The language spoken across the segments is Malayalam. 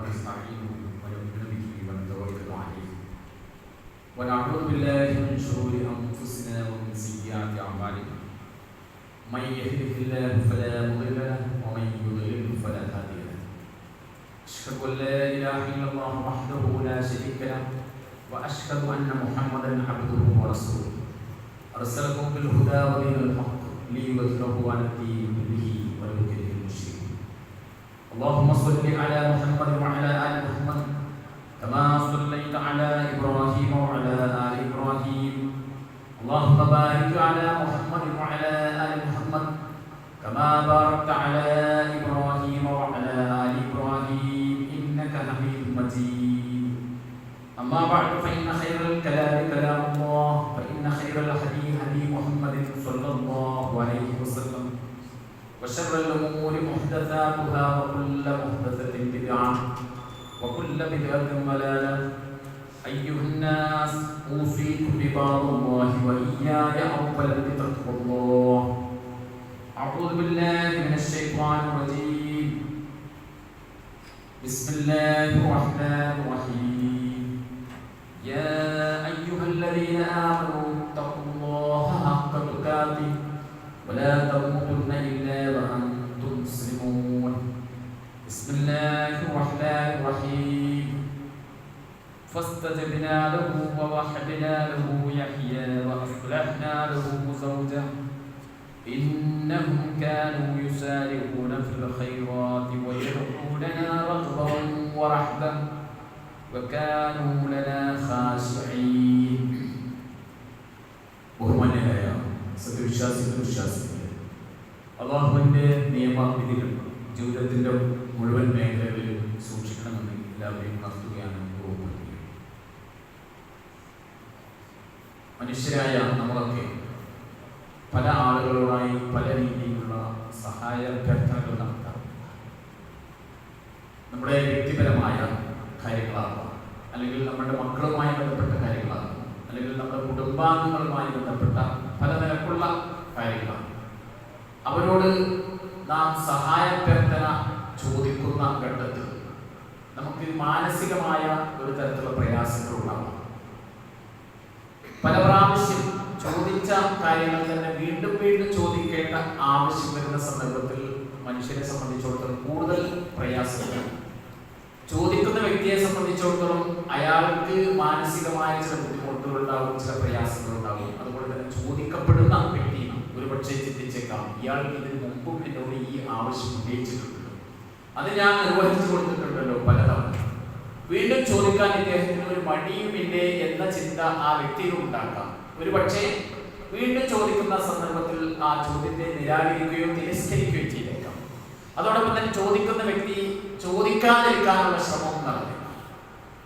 ونستعينه ونؤمن به ونتوكل عليه ونعوذ بالله من شرور أنفسنا ومن سيئات أعمالنا من يهده الله فلا مضل له ومن يضلل فلا هادي له أشهد أن لا إله إلا الله وحده لا شريك له وأشهد أن محمدا عبده ورسوله أرسله بالهدى ودين الحق ليظهره على الدين كله ولو كره المشركون اللهم صل على محمد وعلى آل محمد كما صليت على إبراهيم وعلى آل إبراهيم اللهم بارك على محمد وعلى آل محمد كما باركت على إبراهيم وعلى آل إبراهيم إنك حميد مجيد أما بعد فإن خير الكلام كلام الله فإن خير الحديث حديث محمد صلى الله عليه وسلم وشر الأمور محدثاتها وكل محدثة بدعة وكل بدعة ضلالة أيها الناس أوصيكم بباب الله وإياي أولا بتقوى الله أعوذ بالله من الشيطان الرجيم بسم الله الرحمن الرحيم يا أيها الذين آمنوا اتقوا الله حق تقاته ولا تموتن إلا وأنتم مسلمون بسم الله الرحمن الرحيم فاستجبنا له ووهبنا له يحيى وأصلحنا له زوجه إنهم كانوا يسارعون في الخيرات ويدعوننا رغبا ورهبا وكانوا لنا خاشعين ബഹുമാന്യരായ സത്യവിശ്വാസികളെ അല്ലാഹുവിൻ്റെ നിയമവിധികൾ ജീവിതത്തിൻ്റെ മുഴുവൻ മേഖലകളിലും സൂക്ഷിക്കണമെന്ന് എല്ലാവരെയും ഉണർത്തുകയാണ് ഓർമ്മപ്പെടുത്തുക. മനുഷ്യരായ നമ്മളൊക്കെ പല ആളുകളോടായി പല രീതിയിലുള്ള സഹായ അഭ്യർത്ഥനകൾ നടത്താറുണ്ട്. നമ്മുടെ വ്യക്തിപരമായ കാര്യങ്ങളാകാം, അല്ലെങ്കിൽ നമ്മുടെ മക്കളുമായി ബന്ധപ്പെട്ട കാര്യങ്ങളാകാം, അല്ലെങ്കിൽ നമ്മുടെ കുടുംബാംഗങ്ങളുമായി ബന്ധപ്പെട്ട പലതരത്തിലുള്ള കാര്യങ്ങളാണ്. അവരോട് നാം സഹായാഭ്യർത്ഥന ചോദിക്കുന്ന ഘട്ടത്തിൽ നമുക്ക് മാനസികമായ ഒരു തരത്തിലുള്ള പ്രയാസങ്ങൾ ഉണ്ടാകും. പല പ്രാവശ്യം ചോദിച്ച കാര്യങ്ങൾ തന്നെ വീണ്ടും വീണ്ടും ചോദിക്കേണ്ട ആവശ്യം വരുന്ന സന്ദർഭത്തിൽ മനുഷ്യനെ സംബന്ധിച്ചിടത്തോളം കൂടുതൽ പ്രയാസങ്ങളാണ്. ചോദിക്കുന്ന വ്യക്തിയെ സംബന്ധിച്ചിടത്തോളം അയാൾക്ക് മാനസികമായ ചില ബുദ്ധിമുട്ടുകൾ ഉണ്ടാകും, ചില പ്രയാസങ്ങൾ ഉണ്ടാകും. അതുപോലെ തന്നെ ചോദിക്കപ്പെടുന്ന വ്യക്തി ഒരുപക്ഷെ ചിന്തിച്ചേക്കാം, ഇയാൾക്ക് ഇതിന് മുമ്പും എന്നോട് ഈ ആവശ്യം ഉന്നയിച്ചിട്ടുണ്ട്, അത് ഞാൻ നിർവഹിച്ചു കൊടുത്തിട്ടുണ്ടല്ലോ പലതവണ, വീണ്ടും ചോദിക്കാൻ ഇദ്ദേഹത്തിന് ഒരു മടിയുമില്ലേ എന്ന ചിന്ത ആ വ്യക്തിയിൽ ഉണ്ടാക്കാം. ഒരുപക്ഷെ വീണ്ടും ചോദിക്കുന്ന സന്ദർഭത്തിൽ ആ ചോദ്യത്തെ നിരാകരിക്കുകയോ തിരസ്കരിക്കുകയോ ചെയ്തേക്കാം. അതോടൊപ്പം തന്നെ ചോദിക്കുന്ന വ്യക്തി ചോദിക്കാതിരിക്കാനുള്ള ശ്രമം നടന്നേക്കാം.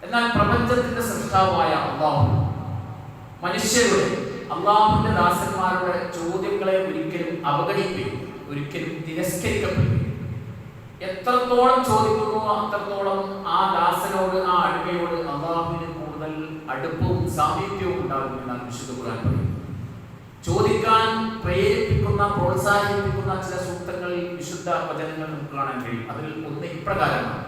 എന്നാൽ പ്രപഞ്ചത്തിന്റെ സൃഷ്ടാവായ അല്ലാഹു മനുഷ്യരുടെ, അല്ലാഹുവിന്റെ ദാസന്മാരുടെ ചോദ്യങ്ങളെ ഒരിക്കലും അവഗണിക്കുകയും ഒരിക്കലും തിരസ്കരിക്കപ്പെടുകയും, എത്രത്തോളം ചോദിക്കുന്നു അത്രത്തോളം ആ ദാസനോട്, ആ അടിമയോട് അല്ലാഹുവിന് കൂടുതൽ അടുപ്പവും സാമീപ്യവും ഉണ്ടാകും എന്നാണ് വിശുദ്ധ ഖുർആൻ പറയുന്നത്. ചോദിക്കാൻ പ്രേരിപ്പിക്കുന്ന, പ്രോത്സാഹിപ്പിക്കുന്ന ചില സൂക്തങ്ങൾ വിശുദ്ധ വചനങ്ങൾ നമുക്ക് കാണാൻ കഴിയും. അതിൽ ഒന്ന് ഇപ്രകാരമാണ്: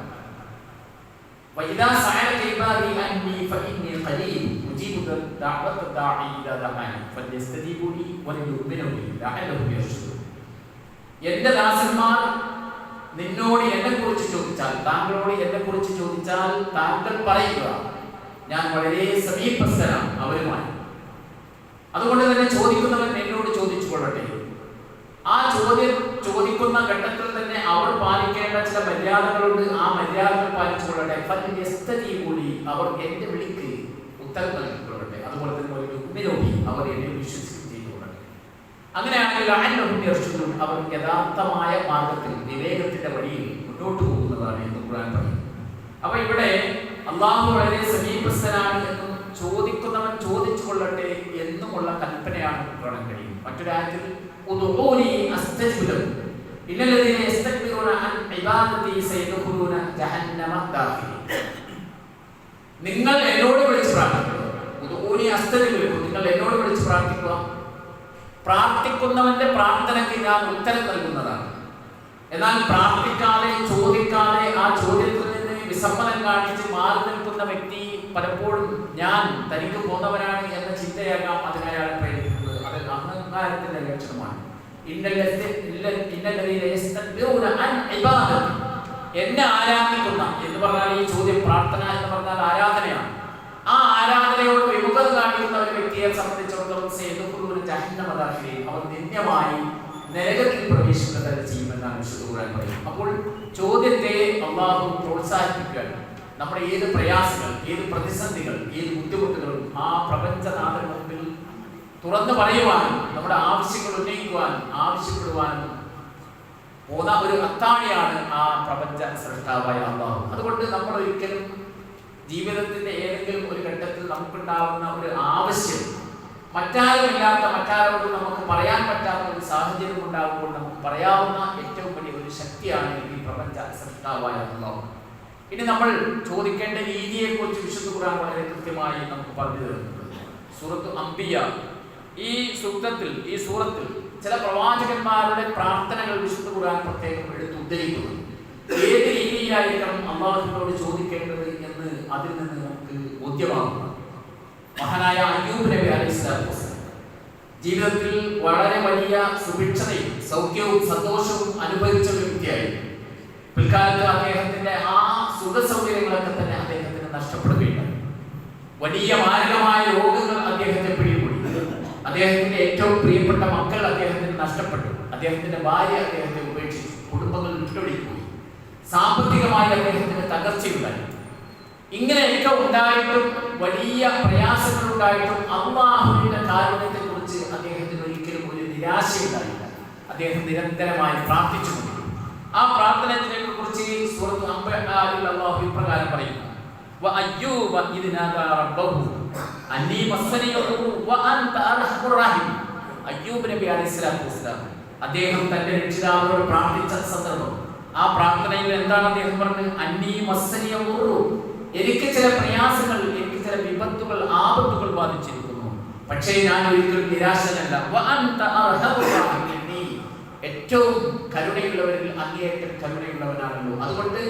വഇദാ സഅലക ഇബാദി അന്നി ഫഇന്നി ഖരീബ് ഉജീബു ദഅവത ദാഇ ഇദാ ദഅാനി ഫലയസ്തജീബു ലി വലയുമിനു ബി ലഅല്ലഹും യർഷുദൂൻ. എൻ്റെ ദാസന്മാർ നിന്നോട് എന്നെക്കുറിച്ച് ചോദിച്ചാൽ, താങ്കളോട് എന്നെക്കുറിച്ച് ചോദിച്ചാൽ താങ്കൾ പറയുക, ഞാൻ വളരെ സമീപസ്ഥനാണ് അവരുമായി. അതുകൊണ്ട് തന്നെ ചോദിക്കുന്നവൻ എന്നോട് ചോദിച്ചു കൊള്ളട്ടെ. ആ ചോദ്യം ചോദിക്കുന്ന ഘട്ടത്തിൽ തന്നെ അവർ പാലിക്കേണ്ട ചില മര്യാദകളുണ്ട്. ആ മര്യാദകൾ പാലിച്ചു കൊള്ളട്ടെ. ഫലയസ്തജീബുലി, അവർ എന്റെ വിളിക്ക് ഉത്തരം നൽകിക്കൊള്ളട്ടെ. അതുപോലെ തന്നെ അവർ എന്നെ വിശ്വസിച്ച് ചെയ്തുകൊള്ളട്ടെ. അങ്ങനെയാണെങ്കിൽ ലഅല്ലഹും യർഷുദൂൻ, അവർ യഥാർത്ഥമായ മാർഗത്തിൽ, വിവേകത്തിന്റെ വഴിയിൽ മുന്നോട്ട് പോകുന്നതാണ് എന്ന് ഖുർആൻ പറയും. അപ്പൊ ഇവിടെ അല്ലാഹു വളരെ സമീപസ്ഥനാണ് എന്നും ചോദിക്കുന്നവൻ ചോദിച്ചു കൊള്ളട്ടെ എന്നുമുള്ള കൽപ്പനയാണ് കാണാൻ കഴിയും. മറ്റൊരായത്തിൽ ഉദ്ഊനി അസ്തജിബ് ലക്കും ഇന്നല്ലദീന യസ്തക്ബിറൂന അൻ ഇബാദതി സയദ്ഖുലൂന ജഹന്നമ ദാഖിലീൻ. നിങ്ങൾ എന്നോട് വിളിച്ച് പ്രാർത്ഥിക്കുക. ഉദ്ഊനി അസ്തജിബ് ലക്കും, നിങ്ങൾ എന്നോട് വിളിച്ച് പ്രാർത്ഥിക്കുക. പ്രാർത്ഥിക്കുന്നവന്റെ പ്രാർത്ഥനയ്ക്ക് ഞാൻ ഉത്തരം നൽകുന്നതാണ്. എന്നാൽ പ്രാർത്ഥിക്കാതെ, ചോദിക്കാതെ, ആ ചോദ്യത്തിൽ നിന്ന് വിസമ്മതം കാണിച്ച് മാറി നിൽക്കുന്ന വ്യക്തി പലപ്പോഴും ഞാൻ തനിക്ക് പോന്നവനാണ് എന്ന ചിന്തയാകാം അതിനയാൾ പ്രേരിപ്പിക്കുന്നത്. അത് അഹങ്കാരത്തിന്റെ ലക്ഷണമാണ്. എന്നെ ആരാധിക്കുന്ന എന്ന് പറഞ്ഞാൽ ഈ ചോദ്യം പ്രാർത്ഥന എന്ന് പറഞ്ഞാൽ ആരാധനയാണ്. ആ ആരാധനയോട് വിമുഖത കാണിക്കുന്ന ഒരു വ്യക്തിയെ സംബന്ധിച്ചിടത്തോളം അവർ നിത്യമായി നരകത്തിൽ പ്രവേശിക്കുന്നത് ചെയ്യുമെന്നാണ് വിശുദ്ധ ഖുർആൻ പറയുന്നത്. അപ്പോൾ ചോദ്യത്തെ അല്ലാഹു പ്രോത്സാഹിപ്പിക്കുകയാണ്. നമ്മുടെ ഏത് പ്രയാസങ്ങൾ, ഏത് പ്രതിസന്ധികൾ, ഏത് ബുദ്ധിമുട്ടുകളും ആ പ്രപഞ്ചനാഥന് മുമ്പിൽ തുറന്നു പറയുവാനും നമ്മുടെ ആവശ്യങ്ങൾ ഉന്നയിക്കുവാനും ആവശ്യപ്പെടുവാനും പോന്ന ഒരു അത്താണിയാണ് ആ പ്രപഞ്ച സൃഷ്ടാവായ അല്ലാഹു. അതുകൊണ്ട് നമ്മൾ ഒരിക്കലും ജീവിതത്തിന്റെ ഏതെങ്കിലും ഒരു ഘട്ടത്തിൽ നമുക്കുണ്ടാവുന്ന ഒരു ആവശ്യം മറ്റാരോട് നമുക്ക് പറയാൻ പറ്റാത്ത ഒരു സാഹചര്യം ഉണ്ടാകുമ്പോൾ നമുക്ക് പറയാവുന്ന ഏറ്റവും വലിയ ഒരു ശക്തിയാണ് ഈ പ്രപഞ്ച സൃഷ്ടാവായ അല്ലാഹു. ഇനി നമ്മൾ ചോദിക്കേണ്ട രീതിയെ കുറിച്ച് വിശുദ്ധ ഖുർആൻ വളരെ കൃത്യമായി നമുക്ക് പറഞ്ഞു തരുന്നുണ്ട്. സൂറത്ത് അംബിയ ഈ സൂറത്തിൽ ചില പ്രവാചകന്മാരുടെ പ്രാർത്ഥനകൾ വിശുദ്ധ ഖുർആൻ പ്രത്യേകം എടുത്ത് ഉദ്ധരിക്കുന്നു. ഏത് രീതിയിലായിരിക്കണം അല്ലാഹുവിനോട് ചോദിക്കേണ്ടത് എന്ന് അതിൽ നിന്ന് നമുക്ക് ബോധ്യമാകുന്നു. മഹാനായ അയ്യൂബ് നബി അലൈഹിസ്സലാത്തു വസ്സലാം ജീവിതത്തിൽ വളരെ വലിയ സുഭിക്ഷതയും സൗഖ്യവും സന്തോഷവും അനുഭവിച്ച വ്യക്തിയായിരുന്നു. പിൽക്കാലത്ത് അദ്ദേഹത്തിന്റെ ആ സുഖസൗകര്യങ്ങളൊക്കെ തന്നെ അദ്ദേഹത്തിന് നഷ്ടപ്പെടുകയുണ്ടായി. വലിയ മാരകമായ രോഗങ്ങൾ അദ്ദേഹത്തെ പിടികൂടി. അദ്ദേഹത്തിന്റെ ഏറ്റവും പ്രിയപ്പെട്ട മക്കൾ അദ്ദേഹത്തിന് നഷ്ടപ്പെട്ടു. അദ്ദേഹത്തിന്റെ ഭാര്യ അദ്ദേഹത്തെ ഉപേക്ഷിച്ചു. കുടുംബങ്ങൾ വിട്ടൊഴിപ്പോയി. സാമ്പത്തികമായി അദ്ദേഹത്തിന് തകർച്ചയുണ്ടായി. ഇങ്ങനെയൊക്കെ ഉണ്ടായിട്ടും വലിയ പ്രയാസങ്ങൾ ഉണ്ടായിട്ടും അല്ലാഹുവിന്റെ കാരുണ്യത്തെ കുറിച്ച് അദ്ദേഹത്തിന് ഒരിക്കലും ഒരു നിരാശയുണ്ടായില്ല. അദ്ദേഹം നിരന്തരമായി പ്രാർത്ഥിച്ചുകൊണ്ടിരുന്നു. ആ പ്രാർത്ഥനയെ കുറിച്ച് സൂറത്ത് അംബിയയിൽ അല്ലാഹു ഇപ്രകാരം പറയുന്നു: വഅയ്യൂബ ഇദ് നാദാ റബ്ബഹു അന്നീ മസ്സനിയഹു വഅൻത അർഹമുർ റഹീം. അയ്യൂബ് നബി അലൈഹിസ്സലാത്തു വസ്സലാം അദ്ദേഹം തന്റെ രക്ഷിതാവിനോട് പ്രാർത്ഥിച്ച സന്ദർഭം, ആ പ്രാർത്ഥനയിൽ എന്താണ് അദ്ദേഹം പറഞ്ഞത്? അന്നീ മസ്സനിയഹു, എനിക്ക് ചില പ്രയാസങ്ങൾ, എനിക്ക് ചില വിപത്തുകൾ, ആപത്തുകൾ ബാധിച്ചിരിക്കുന്നു, പക്ഷേ ഞാൻ ഒരിക്കലും നിരാശനല്ല. വഅൻത അർഹമുർ റഹീം, ഏറ്റവും കരുണയുള്ളവരിൽ അങ്ങേയറ്റം കരുണയുള്ളവനാണല്ലോ. അതുകൊണ്ട്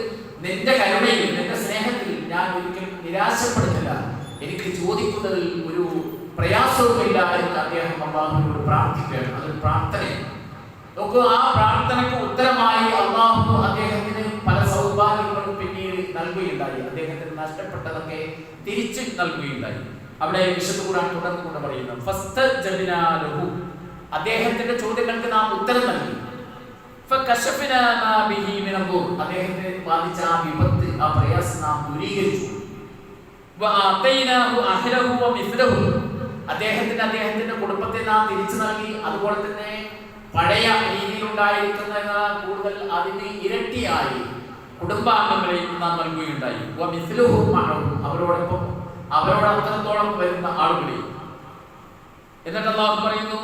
നിന്റെ കരുണയിൽ, നിന്റെ സ്നേഹത്തിൽ ഞാൻ ഒരിക്കലും നിരാശപ്പെടുന്നില്ല. എനിക്ക് ചോദിക്കുന്നതിൽ ഒരു പ്രയാസവുമില്ല എന്ന് അദ്ദേഹം അല്ലാഹുവിനോട് പ്രാർത്ഥിക്കുകയാണ്. അതൊരു പ്രാർത്ഥനയാണ്. നോക്കൂ, ആ പ്രാർത്ഥനയ്ക്ക് ഉത്തരമായി അല്ലാഹു അദ്ദേഹത്തിന് പല സൗഭാഗ്യങ്ങളും പിന്നീട് നൽകുകയുണ്ടായി. അദ്ദേഹത്തിന് നഷ്ടപ്പെട്ടതൊക്കെ തിരിച്ചു നൽകുകയുണ്ടായി. അവിടെ വിശുദ്ധ ഖുർആൻ തുടർന്നുകൊണ്ട് പറയുന്നു: ഫസ്തജബ്നാ ലഹു, അദ്ദേഹത്തിന്റെ ചോദ്യങ്ങൾക്ക് നാം ഉത്തരം നൽകി. ഫകശഫനാ മാ ബിഹി മിനൽ ദുർ, അദ്ദേഹത്തെ ബാധിച്ച ആ വിപത്ത്, ആ പ്രയാസം നാം ദൂരീകരിച്ചു. വഅതൈനാഹു അഹ്ലഹു വമിസ്ലഹു, അദ്ദേഹത്തിന്റെ കുടുംബത്തെ നാം തിരിച്ചു നൽകി. അതുപോലെ തന്നെ പഴയ രീതിയിലുണ്ടായിരിക്കുന്ന കൂടുതൽ അതിന് ഇരട്ടിയായി കുടുംബാംഗങ്ങളെ നാം നൽകുകയുണ്ടായി. വമിസ്ലഹു മഅഹു, അവരോടൊപ്പം അവരോട് അത്രത്തോളം വരുന്ന ആളുകളെ. എന്നിട്ട് അല്ലാഹു പറയുന്നു: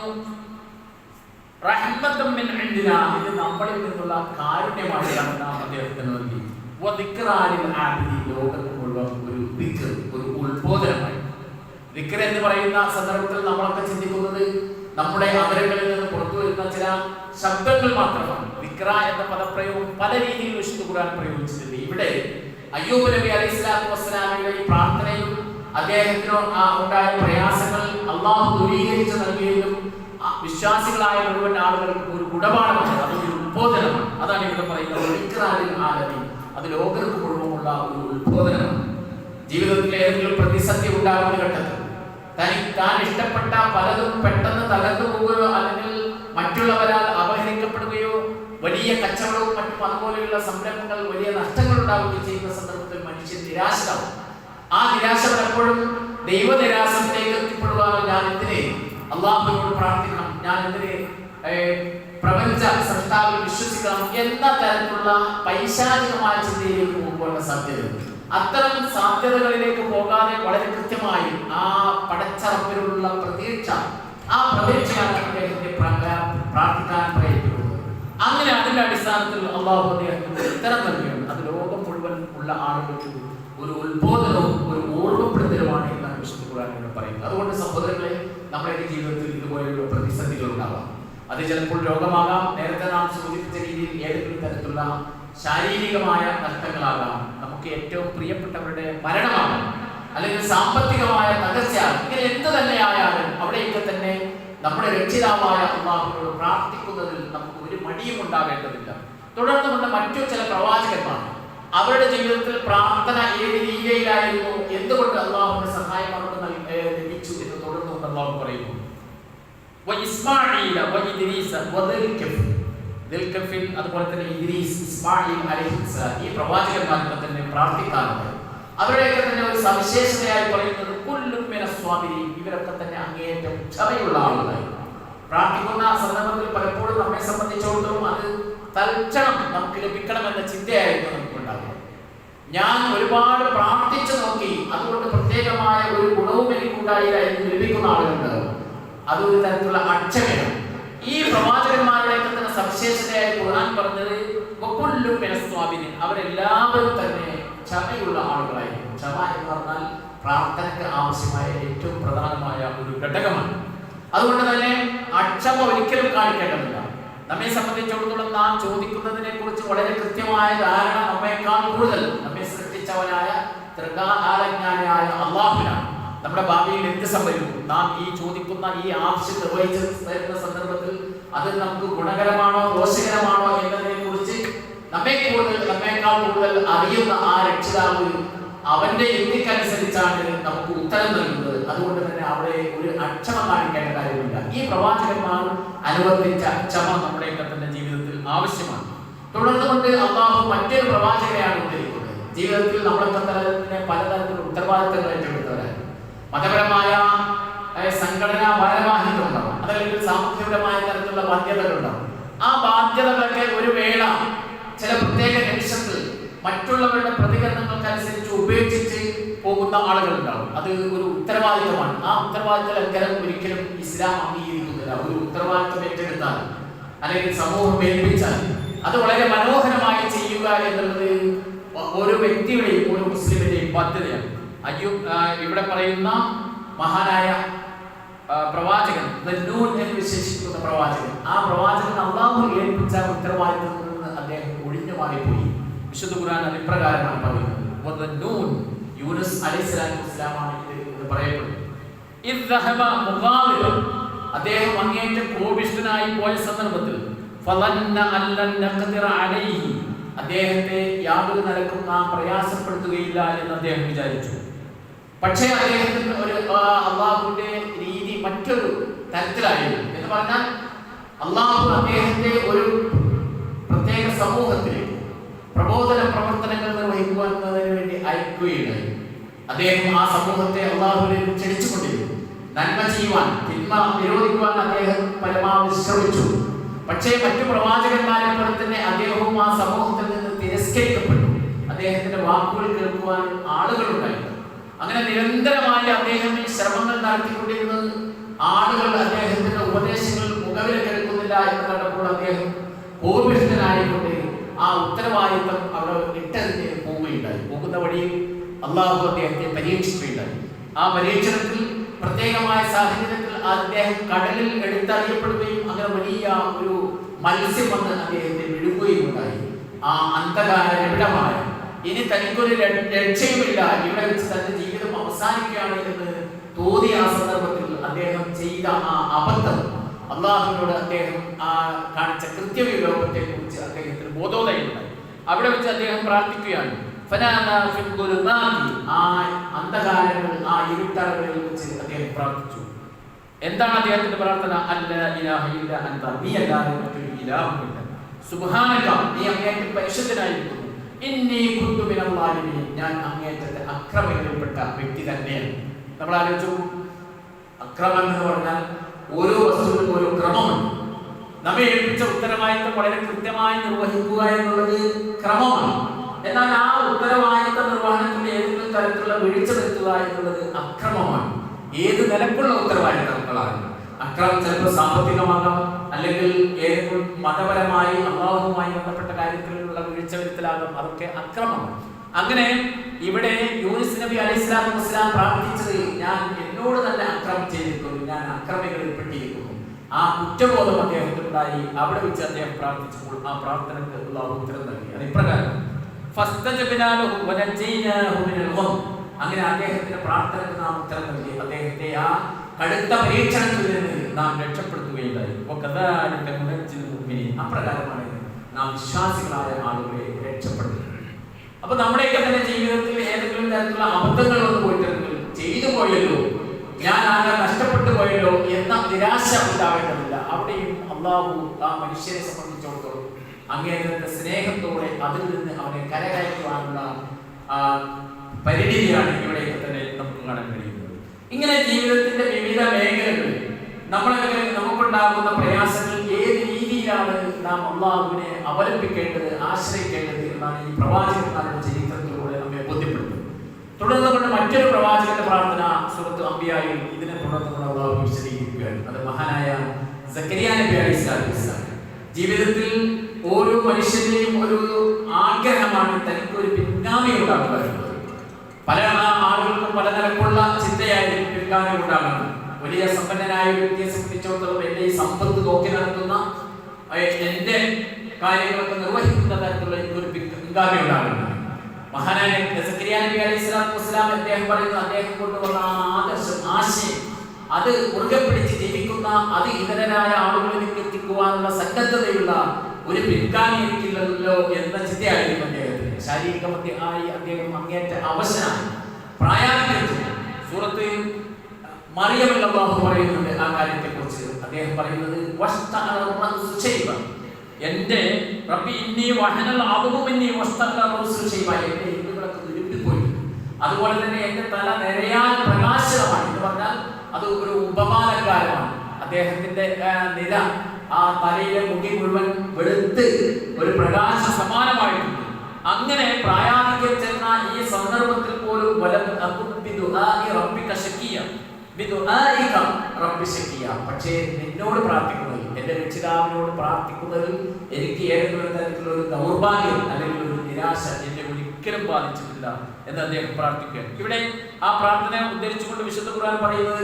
റഹ്മത്തും മിൻ ഇൻദിനാ, ഇത് നമ്മളിൽ നിന്നുള്ള കാരുണ്യമായിട്ടാണ് നാം അദ്ദേഹത്തിന് നൽകി. വദിക്റാ ലിൽ ആബിദീൻ, ലോകത്ത് മുഴുവൻ ഒരു ദിക്ർ, ഒരു ഉത്ബോധനമായി. ദിക്ർ എന്ന് പറയുന്ന സന്ദർഭത്തിൽ നമ്മളൊക്കെ ചിന്തിക്കുന്നത് നമ്മുടെ അവരങ്ങളിൽ നിന്ന് പുറത്തു വരുന്ന ചില ശബ്ദങ്ങൾ മാത്രമാണ്. ദിക്റ എന്ന പദപ്രയോഗം പല രീതിയിൽ വിശുദ്ധ ഖുർആൻ പ്രയോഗിച്ചിട്ടുണ്ട്. ഇവിടെ അയ്യൂബ് നബി അലൈഹിസ്സലാത്തു വസ്സലാമിന്റെ ഈ പ്രാർത്ഥനയും അദ്ദേഹത്തിന് ഉണ്ടായ പ്രയാസങ്ങൾ അല്ലാഹു ദൂരീകരിച്ചു നൽകിയതും വിശ്വാസികളായ മുഴുവൻ ആളുകൾക്ക് ഒരു ഗുണപാഠമാണ്, അതൊരു ഉത്ബോധനമാണ്. അതാണ് ഇവിടെ പറയുന്നത്. അത് ലോകർക്ക് മുഴുവനുള്ള ഒരു ഉത്ബോധനമാണ്. ജീവിതത്തിൽ ഏതെങ്കിലും പ്രതിസന്ധി ഉണ്ടാകുന്ന ഘട്ടത്തിൽ താൻ ഇഷ്ടപ്പെട്ട പലതും പെട്ടെന്ന് തകർന്നു പോവുകയോ അല്ലെങ്കിൽ മറ്റുള്ളവരാൽ അപഹരിക്കപ്പെടുകയോ വലിയ കച്ചവടവും മറ്റും അതുപോലെയുള്ള സംരംഭങ്ങൾ വലിയ നഷ്ടങ്ങൾ ഉണ്ടാവുകയും ചെയ്യുന്ന സന്ദർഭത്തിൽ മനുഷ്യൻ നിരാശരാകും. ആ നിരാശ പലപ്പോഴും ദൈവനിരാശത്തിലേക്ക് എത്തിപ്പെടുവാനോ ഞാൻ എന്തിനെ അല്ലാഹുവിനോട് പ്രാർത്ഥിക്കണം, ഞാൻ എന്തിനെ പ്രപഞ്ച സൃഷ്ടാവിൽ വിശ്വസിക്കണം എന്ന തരത്തിലുള്ള പൈശാചികമായ ചിന്തയിലേക്ക് പോകുവാനുള്ള സാധ്യതയുണ്ട്. അത്തരം സാധ്യതകളിലേക്ക് പോകാതെ വളരെ കൃത്യമായി ആ പടച്ചറപ്പിലുള്ള പ്രതീക്ഷ, ആ പ്രതീക്ഷയാണ് അദ്ദേഹത്തെ പ്രാർത്ഥിക്കാൻ പ്രയത്നിക്കുന്നത്. അങ്ങനെ അതിന്റെ അടിസ്ഥാനത്തിൽ അല്ലാഹു അദ്ദേഹത്തിന് ഉത്തരം നൽകുകയാണ്. അത് ലോകം മുഴുവൻ ഉള്ള ആളുകൾക്ക് ഒരു ഉത്ബോധനവും ഒരു ഓർമ്മപ്പെടുത്തലുമാണ് എന്നാണ് വിശുദ്ധ ഖുർആൻ പറയുന്നത്. അതുകൊണ്ട് സഹോദരങ്ങളെ, നമ്മുടെ ജീവിതത്തിൽ ഇതുപോലെയുള്ള പ്രതിസന്ധികൾ ഉണ്ടാവാം. അത് ചിലപ്പോൾ രോഗമാകാം, നേരത്തെ നാം സൂചിപ്പിച്ച രീതിയിൽ ഏതെങ്കിലും തരത്തിലുള്ള ശാരീരികമായ നഷ്ടങ്ങളാകാം, നമുക്ക് നമുക്ക് ഏറ്റവും പ്രിയപ്പെട്ടവരുടെ മരണമാണ്, അല്ലെങ്കിൽ സാമ്പത്തികമായ തകർച്ചയാണ്, ഇങ്ങനെ എന്ത് തന്നെയായാലും അവിടെയൊക്കെ തന്നെ നമ്മുടെ രക്ഷിതാവായ അല്ലാഹുവിനോട് പ്രാർത്ഥിക്കുന്നതിൽ നമുക്ക് ഒരു മടിയും ഉണ്ടാവേണ്ടതില്ല. തുടർന്നുകൊണ്ട് മറ്റു ചില പ്രവാചകന്മാർ അവരുടെ ജീവിതത്തിൽ പ്രാർത്ഥന ഏത് രീതിയിലായിരുന്നു, എന്തുകൊണ്ട് അല്ലാഹുവിന്റെ സഹായം അവർക്ക് ലഭിച്ചു എന്ന് തുടർന്നുകൊണ്ട് അല്ലാഹു പറയുന്നു. അതുപോലെ തന്നെ ഇദ്രീസ്, ഇസ്മാഈൽ അലൈഹിസ്സലാം ഈ പ്രവാചകന്മാർക്ക് തന്നെ പ്രാർത്ഥിക്കാറുണ്ട്. അവരുടെയൊക്കെ തന്നെ ഒരു സവിശേഷതയായി പറയുന്നത് കുല്ലും മിനസ് സ്വാബിരീൻ, ഇവരൊക്കെ തന്നെ അങ്ങേയറ്റം ക്ഷമയുള്ള ആളുകളായി. പ്രാർത്ഥിക്കുന്ന സന്ദർഭത്തിൽ പലപ്പോഴും നമ്മെ സംബന്ധിച്ചിടത്തോളം അത് തൽക്ഷണം നമുക്ക് ലഭിക്കണമെന്ന ചിന്തയായിരുന്നു നമുക്കുണ്ടാകുക. ഞാൻ ഒരുപാട് പ്രാർത്ഥിച്ചു നോക്കി, അതുകൊണ്ട് പ്രത്യേകമായ ഒരു ഗുണവും എനിക്കുണ്ടായില്ല എന്ന് ലഭിക്കുന്ന ആളുകളുണ്ട്. അതൊരു തരത്തിലുള്ള അക്ഷമയാണ്. ഈ പ്രവാചകന്മാരുടെയൊക്കെ തന്നെ സവിശേഷതയായി ഖുർആൻ പറഞ്ഞത് വകുല്ലും മിനസ് സ്വാബിരീൻ, അവരെല്ലാവരും തന്നെ ക്ഷമയുള്ള ആളുകളായിരുന്നു. ക്ഷമ എന്ന് പറഞ്ഞാൽ പ്രാർത്ഥനയ്ക്ക് ആവശ്യമായ ഏറ്റവും പ്രധാനമായ ഒരു ഘടകമാണ്. അതുകൊണ്ട് തന്നെ അക്ഷമ ഒരിക്കലും കാണിക്കേണ്ടതില്ല. നമ്മെ സംബന്ധിച്ചിടത്തോളം നാം ചോദിക്കുന്നതിനെ കുറിച്ച് വളരെ കൃത്യമായ ധാരണ നമ്മേക്കാൾ കൂടുതൽ നമ്മെ സൃഷ്ടിച്ചവനായ ത്രികാലജ്ഞാനിയായ അല്ലാഹുവിനാണ്. നമ്മുടെ ഭാവിയിൽ എന്ത് സംഭവിക്കും, നാം ഈ ചോദിക്കുന്ന ഈ ആവശ്യം നിർവഹിച്ച് തരുന്ന സന്ദർഭത്തിൽ അത് നമുക്ക് ഗുണകരമാണോ ദോഷകരമാണോ എന്നതിനെ കുറിച്ച് നമ്മേക്കാൾ കൂടുതൽ അറിയുന്ന ആ രക്ഷിതാവ് അവന്റെ യുക്തിക്കനുസരിച്ചാണ് നമുക്ക് ഉത്തരം നൽകുന്നത്. അതുകൊണ്ട് തന്നെ അവിടെ ഒരു അക്ഷമ കാണിക്കേണ്ട കാര്യമില്ല. ഈ പ്രവാചകന്മാർ അനുവർത്തിച്ച ക്ഷമ നമ്മുടെയൊക്കെ തന്നെ ജീവിതത്തിൽ ആവശ്യമാണ്. തുടർന്നുകൊണ്ട് അല്ലാഹു മറ്റൊരു പ്രവാചകനെയാണ് ഉദ്ധരിക്കുന്നത്. ജീവിതത്തിൽ നമ്മളൊക്കെ തന്നെ പലതരത്തിലുള്ള ഉത്തരവാദിത്തങ്ങൾ ഏറ്റെടുത്തവരാണ്. മതപരമായ സംഘടനാ ഭാരവാഹിത്വം ഉണ്ടാവും, അതല്ലെങ്കിൽ സാമൂഹ്യപരമായ തരത്തിലുള്ള ബാധ്യതകളുണ്ടാവും. ആ ബാധ്യതകളൊക്കെ ഒരു വേള ചില പ്രത്യേക നിമിഷത്തിൽ മറ്റുള്ളവരുടെ പ്രതികരണങ്ങൾക്കനുസരിച്ച് ഉപേക്ഷിച്ച് പോകുന്ന ആളുകളുണ്ടാവും. അത് ഒരു ഉത്തരവാദിത്തമാണ്. ആ ഉത്തരവാദിത്ത ലംഘനം ഒരിക്കലും ഇസ്ലാം അംഗീകരിക്കുന്നില്ല. ഒരു ഉത്തരവാദിത്തം ഏറ്റെടുത്താൽ അല്ലെങ്കിൽ സമൂഹം ഏൽപ്പിച്ചാൽ അത് വളരെ മനോഹരമായി ചെയ്യുക എന്നുള്ളത് ഓരോ വ്യക്തിയുടെയും ഒരു മുസ്ലിമിന്റെയും ബാധ്യതയാണ്. ഇവിടെ പറയുന്ന മഹാനായ പ്രവാചകൻ നൂൻ എന്ന് വിശേഷിക്കുന്ന പ്രവാചകൻ, ആ പ്രവാചകൻ അല്ലാഹു ഏൽപ്പിച്ച ഉത്തരവാദിത്തത്തിൽ നിന്ന് അദ്ദേഹം ഒഴിഞ്ഞു മാറിപ്പോയി. വിശുദ്ധ ഖുർആൻ ഇപ്രകാരമാണ് പറയുന്നത്. യൂനുസ് അലൈഹിസ്സലാമാണ് ഇത് പറയപ്പെടുന്നത്. അദ്ദേഹം അങ്ങേറ്റം കോപിഷ്ഠനായി പോയ സന്ദർഭത്തിൽ അദ്ദേഹത്തെ യാതൊരു നിലക്കും നാം പ്രയാസപ്പെടുത്തുകയില്ല എന്ന് അദ്ദേഹം വിചാരിച്ചു. പക്ഷേ അദ്ദേഹത്തിന് ഒരു അള്ളാഹുവിന്റെ രീതി മറ്റൊരു തരത്തിലായിരുന്നു. എന്ന് പറഞ്ഞാൽ അള്ളാഹു അദ്ദേഹത്തെ ഒരു പ്രത്യേക സമൂഹത്തിലേക്ക് പ്രബോധന പ്രവർത്തനങ്ങൾ നിർവഹിക്കുന്നതിന് വേണ്ടി അയക്കുകയുണ്ടായി. അദ്ദേഹം ആ സമൂഹത്തെ അള്ളാഹുവിലേക്ക് ക്ഷണിച്ചുകൊണ്ടിരുന്നു. നന്മ ചെയ്യുവാൻ, തിന്മ നിരോധിക്കുവാൻ അദ്ദേഹം പരമാവധി ശ്രമിച്ചു. പക്ഷേ മറ്റു പ്രവാചകന്മാരെ പോലെ തന്നെ അദ്ദേഹവും ആ സമൂഹത്തിൽ നിന്ന് തിരസ്കരിക്കപ്പെട്ടു. അദ്ദേഹത്തിന്റെ വാക്കുകൾ കേൾക്കുവാൻ ആളുകളുണ്ടായിരുന്നു. അങ്ങനെ നിരന്തരമായി അദ്ദേഹം ഈ ശ്രമങ്ങൾ നടത്തിക്കൊണ്ടിരുന്നത് ആളുകൾ അദ്ദേഹത്തിന്റെ ഉപദേശങ്ങൾ മുഖവിലക്കെടുക്കുന്നില്ല എന്ന് കണ്ടപ്പോൾ അദ്ദേഹം കോപിഷ്ഠനായിക്കൊണ്ട് ആ ഉത്തരവാദിത്തം അവിടെ ഇട്ടെറിഞ്ഞ് പോവുകയുണ്ടായി. പോകുന്ന വഴിയിൽ അള്ളാഹു അദ്ദേഹത്തെ പരീക്ഷിക്കുകയുണ്ടായി. ആ പരീക്ഷണത്തിൽ പ്രത്യേകമായ സാഹചര്യത്തിൽ അദ്ദേഹം കടലിൽ എടുത്തറിയപ്പെടുകയും അങ്ങനെ വലിയ ഒരു മത്സ്യം വന്ന് അദ്ദേഹത്തെ വിഴുകുകയും ഉണ്ടായി. ആ അന്ധകാര രവിടമായ ഇനി തനിക്കൊരു രക്ഷയുമില്ല, ഇവിടെ വെച്ച് തന്റെ ജീവിതം അവസാനിക്കുകയാണ് എന്ന് തോന്നിയ ആ സന്ദർഭത്തിൽ അദ്ദേഹം ചെയ്ത ആ അബദ്ധം, അള്ളാഹുവിനോട് അദ്ദേഹം ആ കാണിച്ച കൃത്യവിലോപത്തെ കുറിച്ച് അദ്ദേഹത്തിന് ബോധോദയമുണ്ടായി. അവിടെ വെച്ച് അദ്ദേഹം പ്രാർത്ഥിക്കുകയാണ്. ആ അന്ധകാരങ്ങൾ, ആ ഇരുട്ടറകളിൽ വെച്ച് അദ്ദേഹം പ്രാർത്ഥിച്ചു. എന്താണ് അദ്ദേഹത്തിന്റെ പ്രാർത്ഥന? അല്ലാ ഇലാഹ ഇല്ലാ അൻത, നീ അല്ലാതെ മറ്റൊരു ഇലാഹുമില്ല. സുബ്ഹാനക, നീ അങ്ങേയറ്റം പരിശുദ്ധനായിരിക്കുന്നു. ഇന്നി കുന്തു മിനൽ ളാലിമീൻ, ഞാൻ അങ്ങേയറ്റത്തെ അക്രമികളിൽപ്പെട്ട വ്യക്തി തന്നെയാണ്. നമ്മൾ ആലോചിച്ചു, അക്രമം എന്ന് പറഞ്ഞാൽ ഓരോ വസ്തുവിനും ഓരോ ക്രമമുണ്ട്. നമ്മെ ഏൽപ്പിച്ച ഉത്തരവാദിത്തം വളരെ കൃത്യമായി നിർവഹിക്കുക എന്നുള്ളത് ക്രമമാണ്. എന്നാൽ ആ ഉത്തരവാദിത്ത നിർവഹണത്തിൽ ഏതെങ്കിലും തരത്തിലുള്ള വീഴ്ച വരുത്തുക എന്നുള്ളത് അക്രമമാണ്. ഏത് നിലക്കുള്ള ഉത്തരവാദിത്തങ്ങളാണ്. അക്രമം ചിലപ്പോൾ സാമ്പത്തികമാകാം, അല്ലെങ്കിൽ ഏതെങ്കിലും മതപരമായി അള്ളാഹുവുമായി ബന്ധപ്പെട്ട കാര്യത്തിലുള്ള വീഴ്ച വരുത്തലാകാം. അതൊക്കെ അക്രമമാണ്. അങ്ങനെ ഇവിടെ യൂനുസ് നബി അലൈഹിസ്സലാത്തു വസ്സലാം പ്രാർത്ഥിച്ചത്, ഞാൻ എന്നോട് തന്നെ അക്രമം ചെയ്തിരിക്കുന്നു, ഞാൻ അക്രമികളിൽ പെട്ടിരിക്കുന്നു. ആ കുറ്റബോധം അദ്ദേഹത്തിനുണ്ടായി. അവിടെ വെച്ച് അദ്ദേഹം പ്രാർത്ഥിച്ചപ്പോൾ ആ പ്രാർത്ഥനയ്ക്ക് അല്ലാഹു ഉത്തരം നൽകി. അത് ഇപ്രകാരം: ഫസ്തജബ്നാഹു വനജൈനാഹു മിനൽ ഗം. അങ്ങനെ അദ്ദേഹത്തിന്റെ പ്രാർത്ഥനയ്ക്ക് നാം ഉത്തരം നൽകി അദ്ദേഹത്തെ ആ കടുത്ത പരീക്ഷണത്തിൽ നിന്ന് നാം രക്ഷപ്പെടുത്തുകയുണ്ടായി. അപ്രകാരമാണ് നാം വിശ്വാസികളായ ആളുകളെ രക്ഷപ്പെടുത്തുന്നത്. അപ്പൊ നമ്മുടെയൊക്കെ തന്നെ ജീവിതത്തിൽ ഏതെങ്കിലും തരത്തിലുള്ള അബദ്ധങ്ങൾ വന്നു പോയിട്ടുണ്ടെങ്കിൽ, ചെയ്തു പോയല്ലോ, ഞാൻ ആകെ നഷ്ടപ്പെട്ടു പോയല്ലോ എന്ന നിരാശ ഉണ്ടാവേണ്ടതില്ല. അവിടെയും അള്ളാഹു ആ മനുഷ്യരെ സംബന്ധിച്ചിടത്തോളം അങ്ങേയറ്റത്തെ സ്നേഹത്തോടെ അതിൽ നിന്ന് അവനെ കരകയറ്റുവാനുള്ള പരിണിതിയാണ് ഇവിടെയൊക്കെ തന്നെ നമുക്ക് കാണാൻ കഴിയുന്നത്. ഇങ്ങനെ ജീവിതത്തിന്റെ വിവിധ മേഖലകളിൽ നമുക്കുണ്ടാകുന്ന പ്രയാസങ്ങൾ ഏത് രീതിയിലാണ് നാം അള്ളാഹുവിനെ അവലംബിക്കേണ്ടത്, ആശ്രയിക്കേണ്ടത് എന്നാണ് ഈ പ്രവാചകന്മാരുടെ ചരിത്രത്തിലൂടെ നമ്മെ ബോധ്യപ്പെടുന്നത്. തുടർന്നുകൊണ്ട് മറ്റൊരു പ്രവാചകന്റെ പ്രാർത്ഥന സൂറത്ത് അംബിയായിൽ ഇതിനെ തുടർന്നുകൊണ്ട് അള്ളാഹു വിശദീകരിക്കുകയാണ്. അത് മഹാനായ സക്കരിയ നബി അലൈഹിസ്സലാം. ജീവിതത്തിൽ ഓരോ മനുഷ്യന്റെയും ഒരു ആഗ്രഹമാണ് തനിക്ക് ഒരു പിൻഗാമി ഉണ്ടാക്കുക എന്നത്. പല ആളുകൾക്കും പല നിലക്കുള്ള ചിന്തയായിരിക്കും പിൻഗാമി ഉണ്ടാകുന്നത്. വലിയ സമ്പന്നനായ വ്യക്തിയെ സംബന്ധിച്ചിടത്തോളം എന്റെ ഈ സമ്പത്ത് നോക്കി നടത്തുന്ന, എന്റെ കാര്യങ്ങളൊക്കെ നിർവഹിക്കുന്ന തരത്തിലുള്ള ഒരു പിൻഗാമി ഉണ്ടാകുന്നത്. മഹാനായ സക്കരിയ നബി അലൈഹിസ്സലാത്തു വസ്സലാം അദ്ദേഹം പറയുന്നു, അദ്ദേഹം കൊണ്ടുവന്ന ആദർശം, ആശയം അത് മുറുകെ പിടിച്ച് ജീവിക്കുന്ന, അത് ഇതരരായ ആളുകളിലേക്ക് എത്തിക്കുവാനുള്ള സന്നദ്ധതയുള്ള ഒരു പിൻഗാമി എനിക്കില്ലല്ലോ എന്ന ചിന്തയായിരുന്നു അദ്ദേഹത്തിന്. ശാരീരികമായി അദ്ദേഹം അങ്ങേറ്റ അവശനാണ്, പ്രായാധിക്യത്തിൽ. സൂറത്ത് മറിയമിൽ അല്ലാഹു പറയുന്നുണ്ട് ആ കാര്യത്തെ കുറിച്ച്. അദ്ദേഹം പറയുന്നത് എന്റെ റബ്ബി ഇന്നി വഹനൽ അദ്മു മിന്നി വസ്തഖല റസൂൽ ശൈബ, എന്റെ എല്ലുകളൊക്കെ ഉരുണ്ടിപ്പോയി, അതുപോലെ തന്നെ എന്റെ തല നിറയാൻ പ്രകാശമാണ് എന്ന് പറഞ്ഞാൽ അത് ഒരു ഉപമാനകാരമാണ്. അദ്ദേഹത്തിന്റെ നില, ആ തലയിലെ മുടി മുഴുവൻ വെളുത്ത് ഒരു പ്രകാശ സമാനമായിട്ടുണ്ട്. അങ്ങനെ പ്രായാധിക്യം ചെന്ന ഈ സന്ദർഭത്തിൽ പോലും പക്ഷേ നിന്നോട് പ്രാർത്ഥിക്കുന്നതിൽ, എന്റെ രക്ഷിതാവിനോട് പ്രാർത്ഥിക്കുന്നതിൽ എനിക്ക് ഏതെങ്കിലും തരത്തിലുള്ള ഒരു ദൗർഭാഗ്യം അല്ലെങ്കിൽ ഒരു നിരാശ എന്നെ ഒരിക്കലും ബാധിച്ചിട്ടില്ല എന്ന് അദ്ദേഹം പ്രാർത്ഥിക്കുക. ഇവിടെ ആ പ്രാർത്ഥന ഉദ്ധരിച്ചുകൊണ്ട് വിശുദ്ധ ഖുർആൻ പറയുന്നത്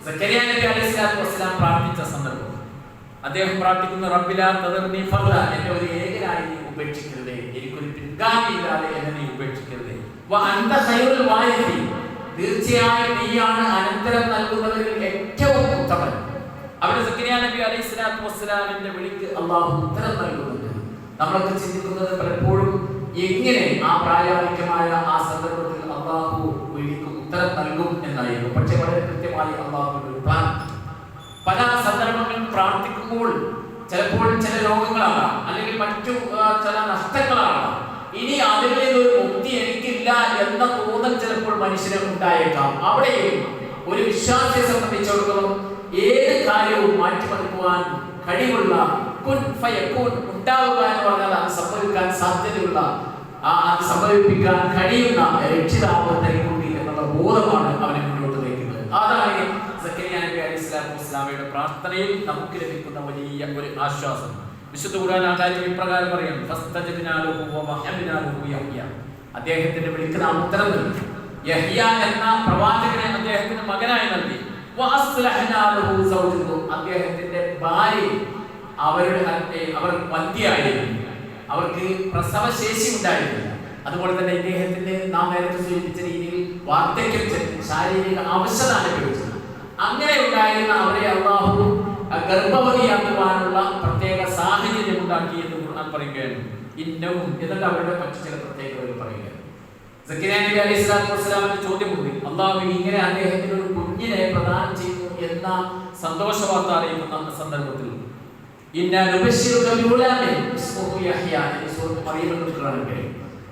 സക്കരിയ നബി അലൈഹിസ്സലാത്തു വസ്സലാം പ്രാർത്ഥിച്ച സന്ദർഭം അദ്ദേഹം പ്രാർത്ഥിക്കുന്ന റബ്ബിലാ തദർനി ഫർദ, എന്നെ ഒരു ഏകനായി നീ ഉപേക്ഷിക്കരുതേ, എനിക്കൊരു പിൻഗാമി ഇല്ലാതെ എന്നെ നീ ഉപേക്ഷിക്കരുതേ. വഅൻത ഖൈറുൽ വാരിസീൻ, തീർച്ചയായും നീയാണ് അനന്തരം നൽകുന്നവരിൽ ഏറ്റവും ഉത്തമൻ. അവിടെ സക്കരിയ നബി അലൈഹിസ്സലാത്തു വസ്സലാമിന്റെ വിളിക്ക് അല്ലാഹു ഉത്തരം നൽകുന്നുണ്ട്. നമ്മളൊക്കെ ചിന്തിക്കുന്നത് പലപ്പോഴും എങ്ങനെ ആ പ്രായാധിക്യമായ ആ സന്ദർഭത്തിൽ അല്ലാഹു വിളിക്ക് ഉത്തരം നൽകും എന്നായിരുന്നു. പക്ഷെ വളരെ കൃത്യമായി അല്ലാഹുവിന്റെ ഒരു പ്ലാൻ. പല സന്ദർഭങ്ങളിൽ പ്രാർത്ഥിക്കുമ്പോൾ ചിലപ്പോൾ ചില രോഗങ്ങളാകാം, അല്ലെങ്കിൽ മറ്റു ചില നഷ്ടങ്ങളാകാം. ഇനി അതിൽ നിന്നൊരു മുക്തി എനിക്കില്ല എന്ന തോന്നൽ ചിലപ്പോൾ മനുഷ്യന് ഉണ്ടായേക്കാം. അവിടെയും ഒരു വിശ്വാസിയെ സംബന്ധിച്ചിടത്തോളം ഏത് കാര്യവും മാറ്റിമറിക്കുവാൻ കഴിവുള്ള കുൻ ഫയകൂൻ ഉണ്ടാവുക എന്ന് പറഞ്ഞാൽ അത് സംഭവിക്കാൻ സാധ്യതയുള്ള, അത് സംഭവിപ്പിക്കാൻ കഴിയുന്ന രക്ഷിതാവ് തനിക്കുണ്ട് എന്നുള്ള ബോധമാണ് അവനെ മുന്നോട്ട് നയിക്കുന്നത്. അതാണ് സക്കരിയ നബി അലൈഹിസ്സലാത്തു വസ്സലാമയുടെ പ്രാർത്ഥനയിൽ നമുക്ക് ലഭിക്കുന്ന വലിയ ഒരു ആശ്വാസം. വിശുദ്ധ ഖുർആൻ ആ കാര്യം ഇപ്രകാരം പറയും, അദ്ദേഹത്തിന്റെ വിളിക്ക് നാം ഉത്തരം നൽകി. യഹ്യ എന്ന പ്രവാചകനെ അദ്ദേഹത്തിന് മകനായി നൽകി. അദ്ദേഹത്തിന്റെ ഭാര്യ അവർ വന്ധ്യയായിരുന്നു, അവർക്ക് പ്രസവശേഷി ഉണ്ടായിരുന്നില്ല. അതുപോലെ തന്നെ ഇദ്ദേഹത്തിന്റെ നാം നേരത്തെ സൂചിപ്പിച്ച രീതിയിൽ വാർദ്ധക്യം ചെന്ന് ശാരീരിക അവശത അനുഭവിച്ചു. അങ്ങനെ ഉണ്ടായിരുന്ന അവരെ അല്ലാഹു ഗർഭവതിയാക്കുവാനുള്ള പ്രത്യേക സാഹചര്യം ഉണ്ടാക്കി എന്ന് ഖുർആൻ പറയുകയാണ്. ഇന്നവും എന്നിട്ട് അവരുടെ മറ്റു ചില പ്രത്യേകതകൾ പറയുകയാണ്. സക്കരിയ നബി അലൈഹിസ്സലാത്തു വസ്സലാമിന്റെ ചോദ്യമുണ്ട്, അല്ലാഹു ഇങ്ങനെ അദ്ദേഹത്തിന് ഒരു കുഞ്ഞിനെ പ്രദാനം ചെയ്യുന്നു എന്ന സന്തോഷ വാർത്ത അറിയിക്കുന്ന സന്ദർഭത്തിൽ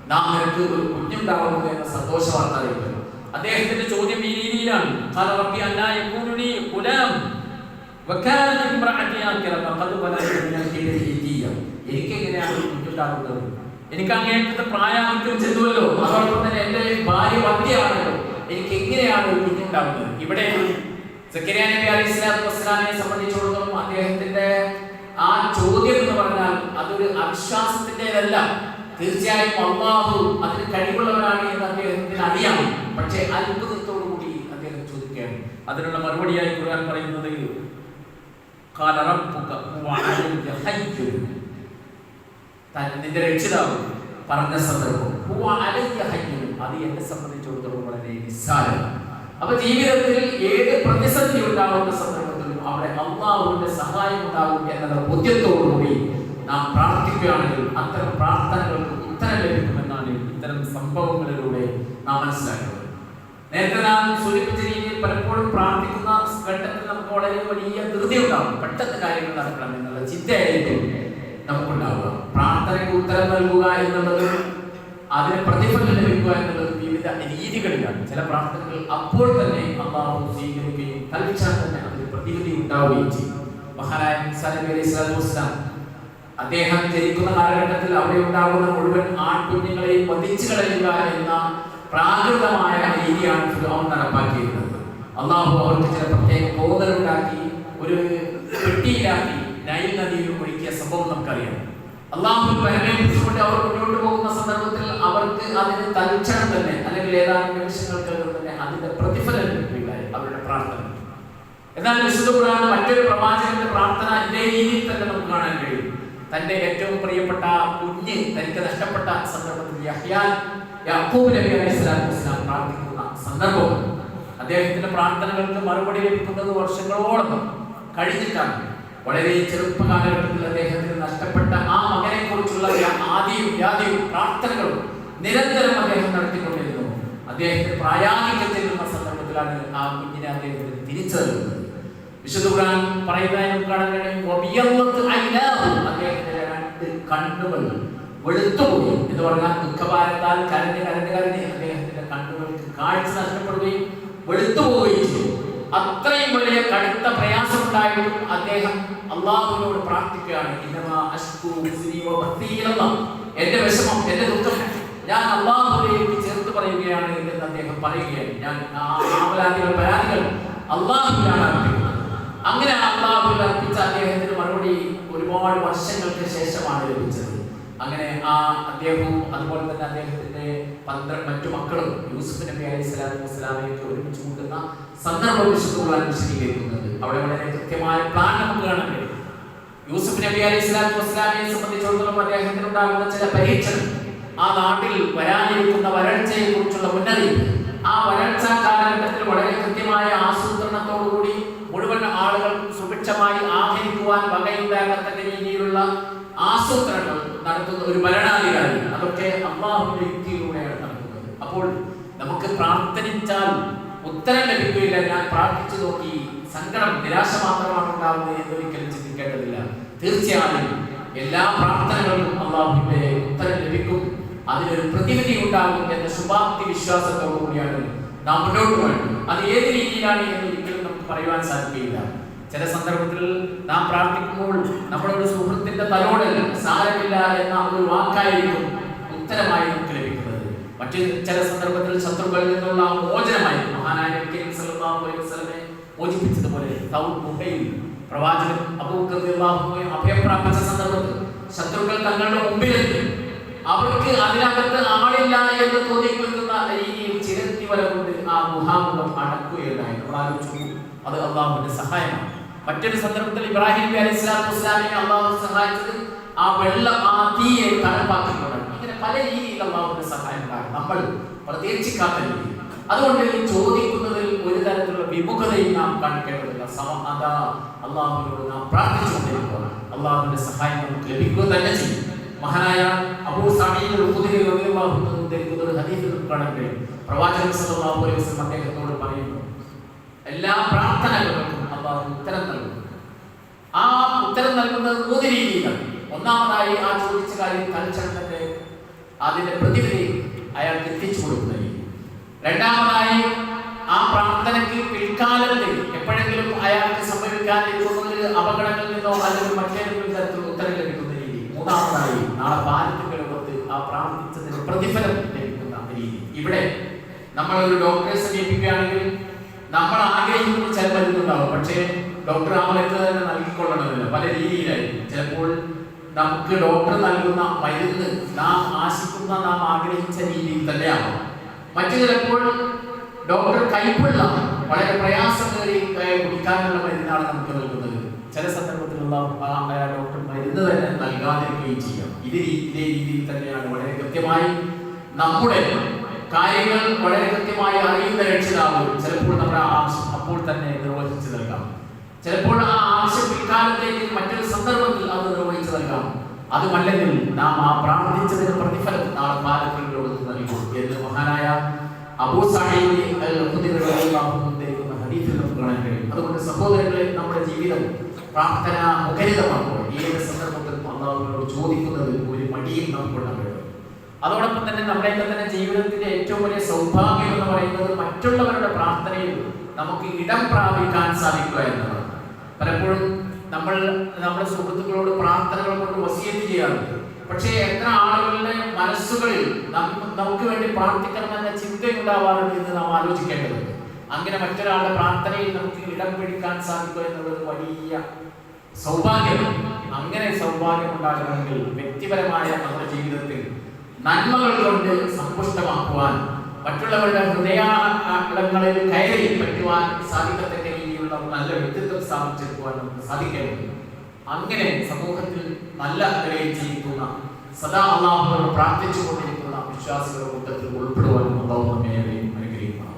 നാം നിനക്ക് ഒരു കുഞ്ഞുണ്ടാവുന്നു എന്ന സന്തോഷ വാർത്ത അറിയിക്കുന്നു. അദ്ദേഹത്തിന്റെ ചോദ്യം ഈ രീതിയിലാണ്, എനിക്കെങ്ങനെയാണ് ഒരു കുഞ്ഞുണ്ടാകുന്നത്? എനിക്ക് അങ്ങേറ്റത്തെ പ്രായാധിക്യം ചെന്നുവല്ലോ, അതോടൊപ്പം തന്നെ എന്റെ ഭാര്യ വന്ധ്യയാണല്ലോ, എനിക്ക് എങ്ങനെയാണ് ഒരു കുഞ്ഞുണ്ടാകുന്നത്? ഇവിടെ സക്കരിയ നബി അലൈഹിസ്സലാത്തു വസ്സലാമിനെ സംബന്ധിച്ചിടത്തോളം അദ്ദേഹത്തിന്റെ ആ ചോദ്യം എന്ന് പറഞ്ഞാൽ അതൊരു അവിശ്വാസത്തിൻ്റെതല്ല. തീർച്ചയായും അല്ലാഹു അതിന് കഴിവുള്ളവരാണ് എന്ന് അദ്ദേഹത്തിന് അറിയാം. പക്ഷേ അത്ഭുതത്തോടു കൂടി അദ്ദേഹം ചോദിക്കുകയാണ്. അതിനുള്ള മറുപടിയായി ഖുർആൻ പറയുന്നത് ഖാല റബ്ബുക ഹുവ അലയ്യ ഹയ്യുൻ. നിന്റെ രക്ഷിതാവ് പറഞ്ഞ സന്ദർഭം ഹുവ അലയ്യ ഹയ്യുൻ, അത് എന്നെ സംബന്ധിച്ചിടത്തോളം വളരെ നിസ്സാരം. അപ്പൊ ജീവിതത്തിൽ ഏത് പ്രതിസന്ധി ഉണ്ടാകുന്ന സന്ദർഭത്തിലും അവിടെ അല്ലാഹുവിന്റെ സഹായം ഉണ്ടാകും എന്നുള്ള ബോധ്യത്തോടുകൂടി നാം പ്രാർത്ഥിക്കുകയാണെങ്കിൽ അത്തരം പ്രാർത്ഥനകൾക്ക് ഉത്തരം ലഭിക്കുമെന്നാണ് ഇത്തരം സംഭവങ്ങളിലൂടെ നാം മനസ്സിലാക്കുന്നത്. നേരത്തെ നാം സൂചിപ്പിച്ച രീതിയിൽ പലപ്പോഴും പ്രാർത്ഥിക്കുന്ന ഘട്ടത്തിൽ നമുക്ക് വളരെ വലിയ ധൃതി ഉണ്ടാകും, പെട്ടെന്ന് കാര്യങ്ങൾ നടക്കണം എന്നുള്ള ചിന്തയായിരിക്കും നമുക്കുണ്ടാവുക. പ്രാർത്ഥനയ്ക്ക് ഉത്തരം നൽകുക എന്നുള്ളത്, അതിന് പ്രതിഫലം ലഭിക്കുക എന്നുള്ളത് വിവിധ രീതികളിലാണ്. ചില പ്രാർത്ഥനകൾ അപ്പോൾ തന്നെ അല്ലാഹു സ്വീകരിക്കുകയും തൽക്ഷണം തന്നെ അതിന് പ്രതിവിധി ഉണ്ടാവുകയും ചെയ്യും. മഹാനായ മൂസാ നബി അലൈഹി സ്വലാത്തു വസ്സലാം അദ്ദേഹം ജനിക്കുന്ന കാലഘട്ടത്തിൽ അവിടെ ഉണ്ടാകുന്ന മുഴുവൻ ആൺകുഞ്ഞുങ്ങളെയും വധിച്ചു കളയുക എന്ന പ്രാകൃതമായ രീതിയാണ് ഫിർഔൻ നടപ്പാക്കിയിരുന്നത്. അല്ലാഹു അവർക്ക് ചില പ്രത്യേക ബോധമുണ്ടാക്കി ഒരു പെട്ടിയിലാക്കി നൈൽ നദിയിൽ ഒഴുക്കിയ സംഭവം നമുക്കറിയാം. അല്ലാഹു പരമേൽപ്പിച്ചുകൊണ്ട് അവർ മുന്നോട്ട് പോകുന്ന സന്ദർഭത്തിൽ അവർക്ക് അതിന് തൽക്ഷണം തന്നെ അല്ലെങ്കിൽ ഏതാനും നിമിഷങ്ങൾക്ക് തന്നെ അതിന്റെ പ്രതിഫലം ലഭിക്കുകയായി അവരുടെ പ്രാർത്ഥന. എന്നാൽ വിശുദ്ധ ഖുർആൻ മറ്റൊരു പ്രവാചകന്റെ പ്രാർത്ഥന ഇതേ രീതിയിൽ തന്നെ നമുക്ക് കാണാൻ കഴിയും. തന്റെ ഏറ്റവും പ്രിയപ്പെട്ട കുഞ്ഞ് തനിക്ക് നഷ്ടപ്പെട്ട സന്ദർഭത്തിൽ യാക്കൂബ് നബി അലൈഹി സ്വലാത്തു വസ്സലാം പ്രാർത്ഥിക്കുന്ന സന്ദർഭം, അദ്ദേഹത്തിന്റെ പ്രാർത്ഥനകൾക്ക് മറുപടി ലഭിക്കുന്നത് വർഷങ്ങളോളം കഴിഞ്ഞിട്ടാണ്. വളരെ ചെറുപ്പകാലഘട്ടത്തിൽ അദ്ദേഹത്തിന് നഷ്ടപ്പെട്ട ആ മകനെ കുറിച്ചുള്ള ആദിയും വ്യാധിയും പ്രാർത്ഥനകളും നിരന്തരം അദ്ദേഹം നടത്തിക്കൊണ്ടിരുന്നു. അദ്ദേഹത്തിന് പ്രായാധിക്യം ചെല്ലുന്ന സന്ദർഭത്തിലാണ് ആ കുഞ്ഞിനെ അദ്ദേഹത്തിന് തിരിച്ചു നൽകുന്നത്. വിശുദ്ധ ഖുർആൻ പറയുന്നതായി നമുക്ക് കാണാൻ കഴിയും, അദ്ദേഹത്തിന്റെ രണ്ട് കണ്ണുകൾ വെളുത്തുപോയി എന്ന് പറഞ്ഞാൽ ദുഃഖഭാരത്താൽ കരഞ്ഞ് അദ്ദേഹത്തിന്റെ കണ്ണുകൾക്ക് കാഴ്ച നഷ്ടപ്പെടുകയും വെളുത്തുപോവുകയും ചെയ്തു. അത്രയും വലിയ കടുത്ത പ്രയാസമുണ്ടായിട്ടും അദ്ദേഹം അല്ലാഹുവിനോട് പ്രാർത്ഥിക്കുകയാണ്. എന്റെ വിഷമം, എന്റെ ദുഃഖം ഞാൻ അല്ലാഹുവിലേക്ക് ചേർത്ത് പറയുകയാണ് എന്ന് അദ്ദേഹം പറയുകയാണ്. ഞാൻ പരാതികൾ അല്ലാഹുവിനാണ് അർപ്പിക്കുന്നത്. അങ്ങനെ അല്ലാഹുവിൽ അർപ്പിച്ച അദ്ദേഹത്തിന് മറുപടി ഒരുപാട് വർഷങ്ങൾക്ക് ശേഷമാണ് ലഭിച്ചത്. അങ്ങനെ ആ അദ്ദേഹവും അതുപോലെ തന്നെ അദ്ദേഹത്തിന്റെ 12 മറ്റു മക്കളും യൂസുഫ് നബി അലൈഹി സ്വലാത്തു വസ്സലാമയൊക്കെ ഒരുമിച്ച് കൂട്ടുന്ന സന്ദർഭം വിശുദ്ധ ഖുർആൻ വിശദീകരിക്കുന്നുണ്ട്. അവിടെ വളരെ കൃത്യമായ പ്ലാൻ നമുക്ക് കാണാൻ കഴിയും. യൂസുഫ് നബി അലൈഹി സ്വലാത്തു വസ്സലാമയെ സംബന്ധിച്ചിടത്തോളം അദ്ദേഹത്തിന് ഉണ്ടാകുന്ന ചില പരീക്ഷണം, ആ നാട്ടിൽ വരാനിരിക്കുന്ന വരൾച്ചയെ കുറിച്ചുള്ള മുന്നറിയിപ്പ്, ആ വരൾച്ച കാലഘട്ടത്തിൽ വളരെ കൃത്യമായ ആസൂത്രണത്തോടുകൂടി മുഴുവൻ ആളുകൾക്കും സുഭിക്ഷമായി ആഹരിക്കുവാൻ വകയുണ്ടാകത്തക്ക രീതിയിലുള്ള ആസൂത്രണങ്ങൾ നടത്തുന്ന ഒരു ഭരണാധികാരി, അതൊക്കെ അല്ലാഹുവിന്റെ യുക്തിയിലൂടെയാണ് നടക്കുന്നത്. അപ്പോൾ നമുക്ക് പ്രാർത്ഥിച്ചാൽ ഉത്തരം ലഭിക്കുകയില്ല, ഞാൻ പ്രാർത്ഥിച്ചു നോക്കി സങ്കടം നിരാശ മാത്രമാണ് ഉണ്ടാകുന്നത് എന്നൊരിക്കലും ചിന്തിക്കേണ്ടതില്ല. തീർച്ചയായും എല്ലാ പ്രാർത്ഥനകൾക്കും അല്ലാഹുവിന്റെ ഉത്തരം ലഭിക്കും, അതിനൊരു പ്രതിവിധി ഉണ്ടാകും എന്ന ശുഭാപ്തി വിശ്വാസത്തോടു കൂടിയാണ് നാം മുന്നോട്ട് വേണ്ടത്. അത് ഏത് രീതിയിലാണ് എന്ന് ഒരിക്കലും നമുക്ക് പറയുവാൻ സാധിക്കുകയില്ല. ചില സന്ദർഭത്തിൽ നാം പ്രാർത്ഥിക്കുമ്പോൾ നമ്മുടെ ഒരു സുഹൃത്തിന്റെ തലോടൽ സാരമില്ല എന്ന ഒരു വാക്കായിരിക്കും ഉത്തരമായി നമുക്ക് ലഭിക്കുന്നത്. മറ്റു ചില സന്ദർഭത്തിൽ ശത്രുക്കളിൽ നിന്നുള്ള മോചനമായി മഹാനായ നബി സല്ലല്ലാഹു അലൈഹി വസല്ലമയെ മോചിപ്പിച്ചതുപോലെ തൗബ് ഗുഹയിൽ പ്രവാചകൻ അബൂബക്കർ റളിയല്ലാഹു അൻഹു അഭയം പ്രാപിച്ച സന്ദർഭത്തിൽ ശത്രുക്കൾ തങ്ങളുടെ മുമ്പിലെത്തി അവർക്ക് അതിനകത്ത് ആളില്ല എന്ന് തോന്നിക്കുന്ന രീതിയിൽ ചിരത്തി വല കൊണ്ട് ആ ഗുഹാമുഖം അടക്കുകയുണ്ടായി. അത് അല്ലാഹുവിന്റെ സഹായമാണ്. മറ്റൊരു സന്ദർഭത്തിൽ ഇബ്രാഹിം നബി അലൈഹി സ്വലാത്തു വസ്സലാമിനെ അല്ലാഹു സഹായിച്ചത് ആ വെള്ളം, ആ തീയെ തണുപ്പാക്കിക്കൊണ്ടാണ്. ഇങ്ങനെ പല രീതിയിൽ അല്ലാഹുവിന്റെ സഹായം ഉണ്ടാകും, നമ്മൾ പ്രതീക്ഷിക്കാത്ത രീതി. അതുകൊണ്ട് ഈ ചോദിക്കുന്നതിൽ ഒരു തരത്തിലുള്ള വിമുഖതയും നാം കാണിക്കേണ്ടതില്ല. അല്ലാഹുവിനോട് നാം പ്രാർത്ഥിച്ചുകൊണ്ടിരിക്കുക, അല്ലാഹുവിന്റെ സഹായം നമുക്ക് ലഭിക്കുക തന്നെ ചെയ്യും. മഹാനായ അബൂ സഈദ് അൽ-ഖുദരി റളിയല്ലാഹു അൻഹു ഉദ്ധരിക്കുന്ന ഒരു ഹദീസിൽ കാണാൻ കഴിയും. പ്രവാചകൻ സല്ലല്ലാഹു അലൈഹി വസല്ലം അദ്ദേഹത്തോട് പറയുന്നു, എല്ലാ പ്രാർത്ഥനകൾക്കും അല്ലാഹു ഉത്തരം നൽകും. ആ ഉത്തരം നൽകുന്നത് 3 രീതിയിലാണ്. ഒന്നാമതായി ആ ചോദിച്ച കാര്യം തൽക്ഷണം തന്നെ അതിന്റെ പ്രതിവിധി അയാൾക്ക് എത്തിച്ചു കൊടുക്കുന്ന രീതി. രണ്ടാമതായി ആ പ്രാർത്ഥനയ്ക്ക് പിൽക്കാലത്തിൽ എപ്പോഴെങ്കിലും അയാൾക്ക് സംഭവിക്കാനിരിക്കുന്ന ഒരു അപകടങ്ങളിൽ നിന്നോ അല്ലെങ്കിൽ മറ്റേതെങ്കിലും തരത്തിലുള്ള ഉത്തരം ലഭിക്കുന്ന രീതി. മൂന്നാമതായി നാളെ ഭാരതത്തിന്റെ ലോകത്ത് ആ പ്രാർത്ഥിച്ചതിന് പ്രതിഫലം ലഭിക്കുന്ന രീതി. ഇവിടെ നമ്മൾ ഒരു ഡോക്ടറെ സമീപിക്കുകയാണെങ്കിൽ നമ്മൾ ആഗ്രഹിക്കുന്ന ചില മരുന്നുണ്ടാവും, പക്ഷേ ഡോക്ടർ ആ മരുന്ന് തന്നെ നൽകിക്കൊള്ളണമെന്നില്ല. പല രീതിയിലായിരിക്കും. ചിലപ്പോൾ നമുക്ക് ഡോക്ടർ നൽകുന്ന മരുന്ന് നാം ആശിക്കുന്ന, നാം ആഗ്രഹിച്ച രീതിയിൽ തന്നെയാവും. മറ്റു ചിലപ്പോൾ ഡോക്ടർ കൈപ്പുള്ള വളരെ പ്രയാസമേറിയ കുടിക്കാനുള്ള മരുന്നാണ് നമുക്ക് നൽകുന്നത്. ചില സന്ദർഭത്തിലുള്ള ഡോക്ടർ മരുന്ന് തന്നെ നൽകാതിരിക്കുകയും ചെയ്യാം. ഇതേ രീതിയിൽ തന്നെയാണ് വളരെ കൃത്യമായി നമ്മുടെ കാര്യങ്ങൾ വളരെ കൃത്യമായി അറിയുന്ന രക്ഷിതാവ് ചിലപ്പോൾ നമ്മുടെ ആവശ്യം അപ്പോൾ തന്നെ നിർവഹിച്ചു നൽകാം. ചിലപ്പോൾ ആ ആവശ്യം പിൽക്കാലത്തേക്ക് മറ്റൊരു സന്ദർഭത്തിൽ അത് നിർവഹിച്ചു നൽകാം. അതുമല്ലെങ്കിൽ നാം ആ പ്രാർത്ഥിച്ചതിന് പ്രതിഫലം നാളെ പാലത്തിൽ ലോകത്ത് നൽകും എന്ന് മഹാനായ അബൂ സഈദ് അൽ-ഖുദരി റളിയല്ലാഹു അൻഹു ഉദ്ധരിക്കുന്ന ഹദീസിൽ നമുക്ക് കാണാൻ കഴിയും. അതുകൊണ്ട് സഹോദരങ്ങളെ, നമ്മുടെ ജീവിതം പ്രാർത്ഥന മുഖരിതമാകുമ്പോൾ ഏത് സന്ദർഭത്തിലും അല്ലാഹുവിനോട് ചോദിക്കുന്നത് ഒരു മടിയും നമുക്കുണ്ടാകരുത്. അതോടൊപ്പം തന്നെ നമ്മുടെയൊക്കെ തന്നെ ജീവിതത്തിന്റെ ഏറ്റവും വലിയ സൗഭാഗ്യം എന്ന് പറയുന്നത് മറ്റുള്ളവരുടെ പ്രാർത്ഥനയിൽ നമുക്ക് ഇടം പ്രാപിക്കാൻ സാധിക്കുക എന്നതാണ്. പലപ്പോഴും നമ്മൾ നമ്മുടെ സുഹൃത്തുക്കളോട് പ്രാർത്ഥനകൾ കൊണ്ട് വസിയത്ത് ചെയ്യാറുണ്ട്. പക്ഷേ എത്ര ആളുകളുടെ മനസ്സുകളിൽ നമുക്ക് വേണ്ടി പ്രാർത്ഥിക്കണമെന്ന ചിന്തയുണ്ടാവാറുണ്ട് എന്ന് നാം ആലോചിക്കേണ്ടതുണ്ട്. അങ്ങനെ മറ്റൊരാളുടെ പ്രാർത്ഥനയിൽ നമുക്ക് ഇടം പിടിക്കാൻ സാധിക്കുക എന്നുള്ളത് വലിയ സൗഭാഗ്യമാണ്. അങ്ങനെ സൗഭാഗ്യം ഉണ്ടാകണമെങ്കിൽ വ്യക്തിപരമായ നമ്മുടെ ജീവിതത്തിൽ നന്മകൾ കൊണ്ട് സമ്പുഷ്ടമാക്കുവാൻ, മറ്റുള്ളവരുടെ ഹൃദയങ്ങളിൽ കയറി പറ്റുവാൻ സാധിക്കത്തക്ക രീതിയിലുള്ള നല്ല വ്യക്തിത്വം സ്ഥാപിച്ചെടുക്കുവാൻ നമുക്ക് സാധിക്കേണ്ടത്. അങ്ങനെ സമൂഹത്തിൽ നല്ല നിലയിൽ ജീവിക്കുന്ന, സദാ അല്ലാഹുവിനോട് പ്രാർത്ഥിച്ചുകൊണ്ടിരിക്കുന്ന വിശ്വാസികളുടെ കൂട്ടത്തിൽ ഉൾപ്പെടുവാൻ അല്ലാഹു നമ്മെ അനുഗ്രഹിക്കണം.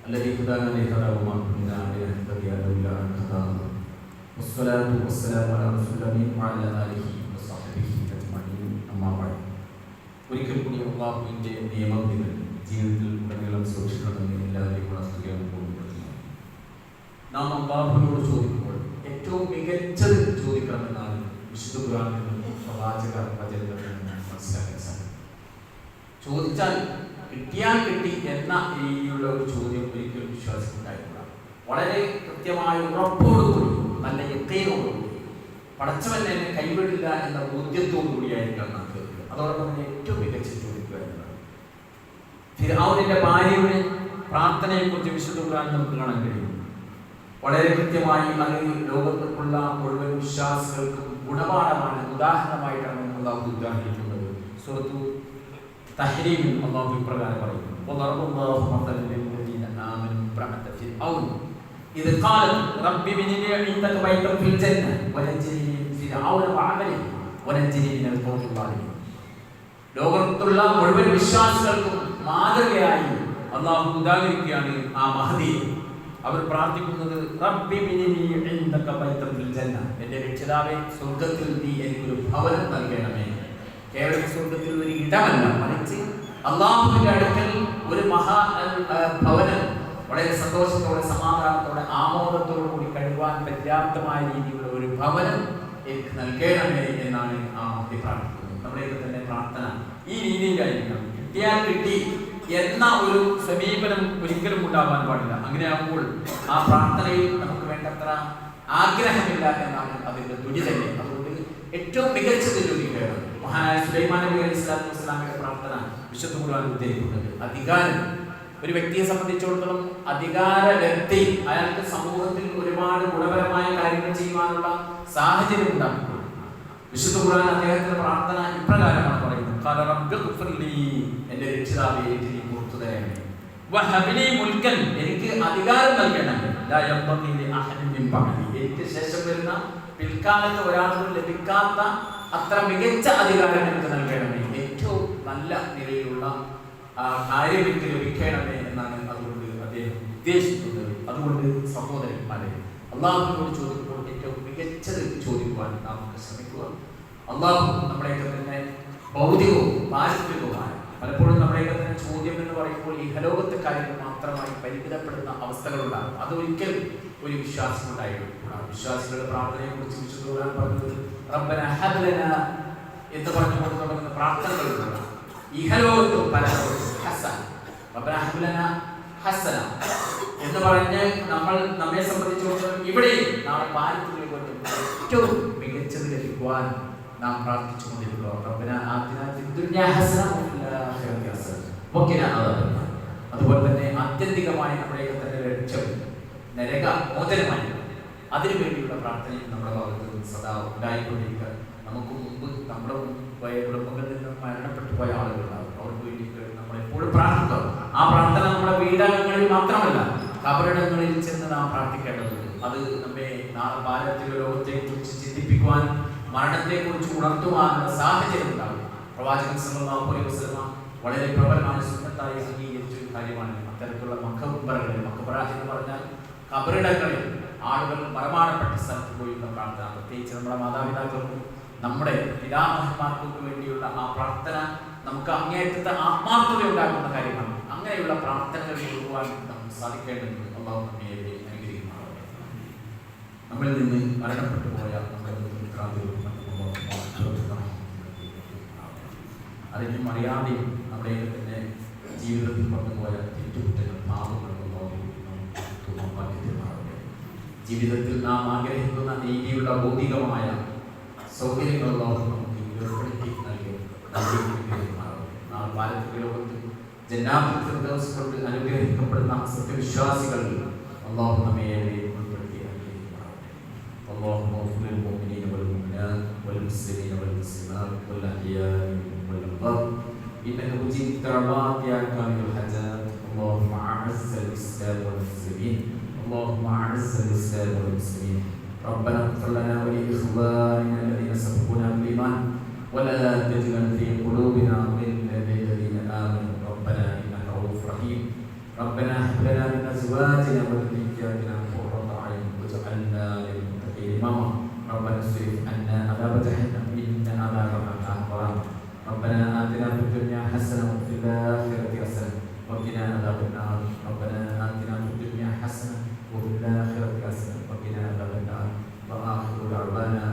الذي هدانا لهذا وما كنا لنهتدي لولا أن هدانا والصلاة والسلام على رسول الله وعلى آله وصحبه أجمعين أما بعد. ഒരിക്കൽ കൂടി അല്ലാഹുവിന്റെ നിയമവിധികൾ ജീവിതത്തിൽ ഉടനീളം സൂക്ഷിക്കണമെന്ന് എല്ലാവരെയും ഉണർത്തുകയാണ്. നാം അല്ലാഹുവിനോട് ചോദിക്കുമ്പോൾ ഏറ്റവും മികച്ചത് ചോദിക്കണമെന്നാണ് വിശുദ്ധ ഖുർആനിൽ നിന്നും പ്രവാചക വചനങ്ങളിൽ നിന്നും മനസ്സിലാക്കാൻ സാധിക്കും. ചോദിച്ചാൽ കിട്ടിയാൽ കിട്ടി എന്ന രീതിയിലുള്ള ഒരു ചോദ്യം ഒരിക്കലും വിശ്വാസിക്കുണ്ടായിട്ടില്ല. വളരെ കൃത്യമായ ഉറപ്പോടുകൂടി, നല്ല യക്കീനോടുകൂടി, പടച്ചവൻ എന്നെ കൈവിടില്ല എന്ന ബോധ്യത്തോടു കൂടിയായിരിക്കണം നാം ചോദിക്കുക. അതോടൊപ്പം തന്നെ ഏറ്റവും മികച്ച ചോദിക്കുക എന്നതാണ്. ഫിർഔനിന്റെ ഭാര്യയുടെ പ്രാർത്ഥനയെക്കുറിച്ച് വിശുദ്ധ ഖുർആനിൽ നമുക്ക് കാണാൻ കഴിയും. വളരെ കൃത്യമായി അത് ലോകത്തിലുള്ള മുഴുവൻ വിശ്വാസികൾക്കും ഗുണപാഠമാണ്, ഉദാഹരണമായിട്ടാണ് അല്ലാഹു ഉദാഹരിക്കുന്നത്. സൂറത്തു തഹ്രീമിൽ അല്ലാഹു ഇപ്രകാരം പറയുന്നു: വദറബല്ലാഹു മസലൻ ലില്ലദീന ആമനു ഇംറഅത ഫിർഔൻ ഇദ് ഖാലത് റബ്ബി ബിനി ലി ഇൻദക ബൈതൻ ഫിൽ ജന്ന വനജ്ജിനി മിൻ ഫിർഔന വഅമലിഹി വനജ്ജിനി മിനൽ ഖൗമിൽ ളാലിമീൻ. ലോകത്തുള്ള മുഴുവൻ വിശ്വാസികൾക്കും മാതൃകയായി അല്ലാഹു ഉദാഹരിക്കുകയാണ് ആ മഹദിയെ. അവർ പ്രാർത്ഥിക്കുന്നത് റബ്ബി ബിനി ലി ഇൻദക ബൈതൻ ഫിൽ ജന്ന, എൻ്റെ രക്ഷിതാവേ, സ്വർഗ്ഗത്തിൽ നീ എനിക്കൊരു ഭവനം നൽകണമേ. കേവലം സ്വർഗ്ഗത്തിൽ ഒരു ഇടമല്ല, മറിച്ച് അല്ലാഹുവിന്റെ അടുക്കൽ ഒരു മഹാ ഭവനം വളരെ സന്തോഷത്തോടെ, സമാധാനത്തോടെ, ആമോദത്തോടു കൂടി കഴിയുവാൻ പര്യാപ്തമായ രീതിയിലുള്ള ഒരു ഭവനം എനിക്ക് നൽകണമേ എന്നാണ് ആ മഹദി പ്രാർത്ഥിക്കുന്നത്. നമ്മുടെയൊക്കെ തന്നെ പ്രാർത്ഥന ഈ രീതിയിലായിരിക്കണം. കിട്ടിയാൽ കിട്ടി എന്ന ഒരു സമീപനം ഒരിക്കലും ഉണ്ടാവാൻ പാടില്ല. അങ്ങനെയാകുമ്പോൾ ആ പ്രാർത്ഥനയിൽ നമുക്ക് വേണ്ടത്ര ആഗ്രഹമില്ല എന്നാണ് അതിന്റെ ദുരിതം. അതുകൊണ്ട് ഏറ്റവും മികച്ചത് ചോദിക്കുകയാണ്. മഹാനായ സുലൈമാൻ നബി അലൈഹിസ്സലാത്തു വസ്സലാമിന്റെ പ്രാർത്ഥന വിശുദ്ധ ഖുർആൻ ഉദ്ധരിക്കുന്നത്. അധികാരം ഒരു വ്യക്തിയെ സംബന്ധിച്ചിടത്തോളം അധികാരലബ്ധി അയാൾക്ക് സമൂഹത്തിൽ ഒരുപാട് ഗുണപരമായ കാര്യങ്ങൾ ചെയ്യുവാനുള്ള സാഹചര്യം ഉണ്ടാകും. വിശുദ്ധ ഖുർആൻ അദ്ദേഹത്തിന്റെ പ്രാർത്ഥന ഇപ്രകാരമാണ് പറയുന്നത്: ഖാല റബ്ബി ഗ്ഫിർലി, എൻ്റെ രക്ഷിതാവേ, എനിക്ക് നീ പുറത്തു തരണമേ. വഹബ്ലി മുൽക്കൻ, എനിക്ക് അധികാരം നൽകണമേ. ലാ യംബഗി ലി അഹദിൻ മിൻ ബഅദി, എനിക്ക് ശേഷം വരുന്ന പിൽക്കാലത്ത് ഒരാൾക്കും ലഭിക്കാത്ത അത്ര മികച്ച അധികാരം എനിക്ക് നൽകണമേ. ഏറ്റവും നല്ല നിലയിലുള്ള കാര്യം എനിക്ക് ലഭിക്കണമേ എന്നാണ് അതുകൊണ്ട് അദ്ദേഹം ഉദ്ദേശിക്കുന്നത്. അതുകൊണ്ട് സഹോദരന്മാരെ, അല്ലാഹുവിനോട് ചോദിക്കുമ്പോൾ ഏറ്റവും മികച്ചത് ചോദിക്കുവാൻ നമുക്ക് ശ്രമിക്കുക. അല്ലാഹു നമ്മുടെയൊക്കെ തന്നെ ഭൗതികവും പാരിസ്ഥിതികവുമായ, പലപ്പോഴും നമ്മുടെയൊക്കെ തന്നെ ചോദ്യം എന്ന് പറയുമ്പോൾ ഇഹലോകത്തെ കാര്യങ്ങൾ മാത്രമായി പരിമിതപ്പെടുന്ന അവസ്ഥകളുണ്ടാകും. അതൊരിക്കലും ഒരു വിശ്വാസം ഉണ്ടായിട്ടില്ല. വിശ്വാസികളുടെ പ്രാർത്ഥനയെ കുറിച്ച് വിശുദ്ധ ഖുർആൻ പറഞ്ഞത് റബ്ബന ഹബ് ലനാ എന്ന് പറഞ്ഞുകൊണ്ട് തുടങ്ങുന്ന പ്രാർത്ഥനകളുണ്ട്. ഇഹലോകത്തും പരലോകത്തും ഹസന, റബ്ബന ഹബ് ലനാ ഹസന എന്ന് പറഞ്ഞ് നമ്മെ സംബന്ധിച്ചിടത്തോളം ഇവിടെ നാളെ പാരിസ്ഥിതികമായിട്ട് ഏറ്റവും മികച്ചത് ലഭിക്കുവാൻ നാം പ്രാർത്ഥിച്ചുകൊണ്ടിരിക്കുക. റബ്ബന ആതിനാ ഫിദ് ദുനിയാ ഹസന വഫിൽ ആഖിറതി ഹസന വഖിനാ അദാബന്നാർ. അതുപോലെ തന്നെ ആത്യന്തികമായി നമ്മുടെയൊക്കെ തന്നെ ലക്ഷ്യം നരക മോചനമായി, അതിനു വേണ്ടിയുള്ള പ്രാർത്ഥനയും നമ്മുടെ ഭാഗത്ത് സദാ ഉണ്ടായിക്കൊണ്ടിരിക്കുക. നമുക്ക് മുമ്പ് നമ്മുടെ പോയ കുടുംബങ്ങളിൽ നിന്ന് മരണപ്പെട്ടു പോയ ആളുകളുണ്ടാവും. അവർക്ക് വേണ്ടിയിട്ട് നമ്മളെപ്പോഴും പ്രാർത്ഥിക്കുക. ആ പ്രാർത്ഥന നമ്മുടെ വീടകങ്ങളിൽ മാത്രമല്ല, കബറിടങ്ങളിൽ ചെന്ന് നാം പ്രാർത്ഥിക്കേണ്ടതുണ്ട്. അത് നമ്മെ നാളെ ഭാരതീയ ലോകത്തെ കുറിച്ച് ചിന്തിപ്പിക്കുവാൻ, മരണത്തെ കുറിച്ച് ഉണർത്തുവാനുള്ള സാഹചര്യം ഉണ്ടാകും. പ്രവാചകൻ സല്ലല്ലാഹു അലൈഹി വസല്ലം വളരെ പ്രബലമായ സുന്നത്തായി അംഗീകരിച്ച ഒരു കാര്യമാണ് അത്തരത്തിലുള്ള മഖബറകളിൽ, മഖബറ എന്ന് പറഞ്ഞാൽ കബറിടങ്ങളിൽ ആളുകൾ മരണപ്പെട്ട സ്ഥലത്ത് പോയുള്ള പ്രാർത്ഥന. പ്രത്യേകിച്ച് നമ്മുടെ മാതാപിതാക്കൾക്കും നമ്മുടെ പിതാമഹന്മാർക്കൊക്കെ വേണ്ടിയുള്ള ആ പ്രാർത്ഥന നമുക്ക് അങ്ങേയറ്റത്തെ ആത്മാർത്ഥത ഉണ്ടാക്കുന്ന കാര്യമാണ്. അങ്ങനെയുള്ള പ്രാർത്ഥനകൾ കൊടുക്കുവാൻ നമുക്ക് സാധിക്കേണ്ടതുണ്ട്. അല്ലാഹു നമ്മെ അനുഗ്രഹിക്കുമാറാകട്ടെ. നമ്മളിൽ നിന്ന് മരണപ്പെട്ടു പോയ നമ്മുടെ അതിനും അറിയാതെയും നമ്മുടെ തന്നെ ജീവിതത്തിൽ വന്നുപോയ തെറ്റുകുറ്റങ്ങൾ, പാപങ്ങളും ജീവിതത്തിൽ നാം ആഗ്രഹിക്കുന്ന നീതിയുള്ള ഭൗതികമായ സൗകര്യങ്ങളെല്ലാം നമുക്ക് ഏർപ്പെടുത്തി നാളെ ഭാരതീയ ലോകത്ത് ജന്നാത്തുൽ ഫിർദൗസ് കൊണ്ട് അനുഗ്രഹിക്കപ്പെടുന്ന സത്യവിശ്വാസികൾ അല്ലാഹു നമ്മെ ഉൾപ്പെടുത്തി അനുഗ്രഹിക്കുമാറാകട്ടെ. അല്ലാഹുമ്മ ഗ്ഫിർ ലിൽ മുഅ്മിനീന വൽ മുഅ്മിനാത്ത് വൽ മുസ്ലിമീന വൽ മുസ്ലിമാത്ത് വൽ അഹ്യാഇ വൽ അംവാത്ത് ഇന്നക മുജീബു ദഅവാതി യാ കാമിലുൽ ഹജാത്ത്. اللهم أعز الإسلام والمسلمين اللهم أعز الإسلام والمسلمين ربنا اغفر لنا ولإخواننا الذين سبقونا بالإيمان ولا تجعل في قلوبنا غلا للذين آمنوا ربنا إنك رؤوف رحيم ربنا هب لنا من أزواجنا وذرياتنا قرة أعين واجعلنا للمتقين إماما ربنا اصرف عنا عذاب جهنم إن عذابها كان غراما ربنا آتنا في الدنيا حسنة وفي الآخرة حسنة وقنا عذاب النار ربنا آتنا في الدنيا حسنة وفي الآخرة حسنة وقنا عذاب النار وآخر دعوانا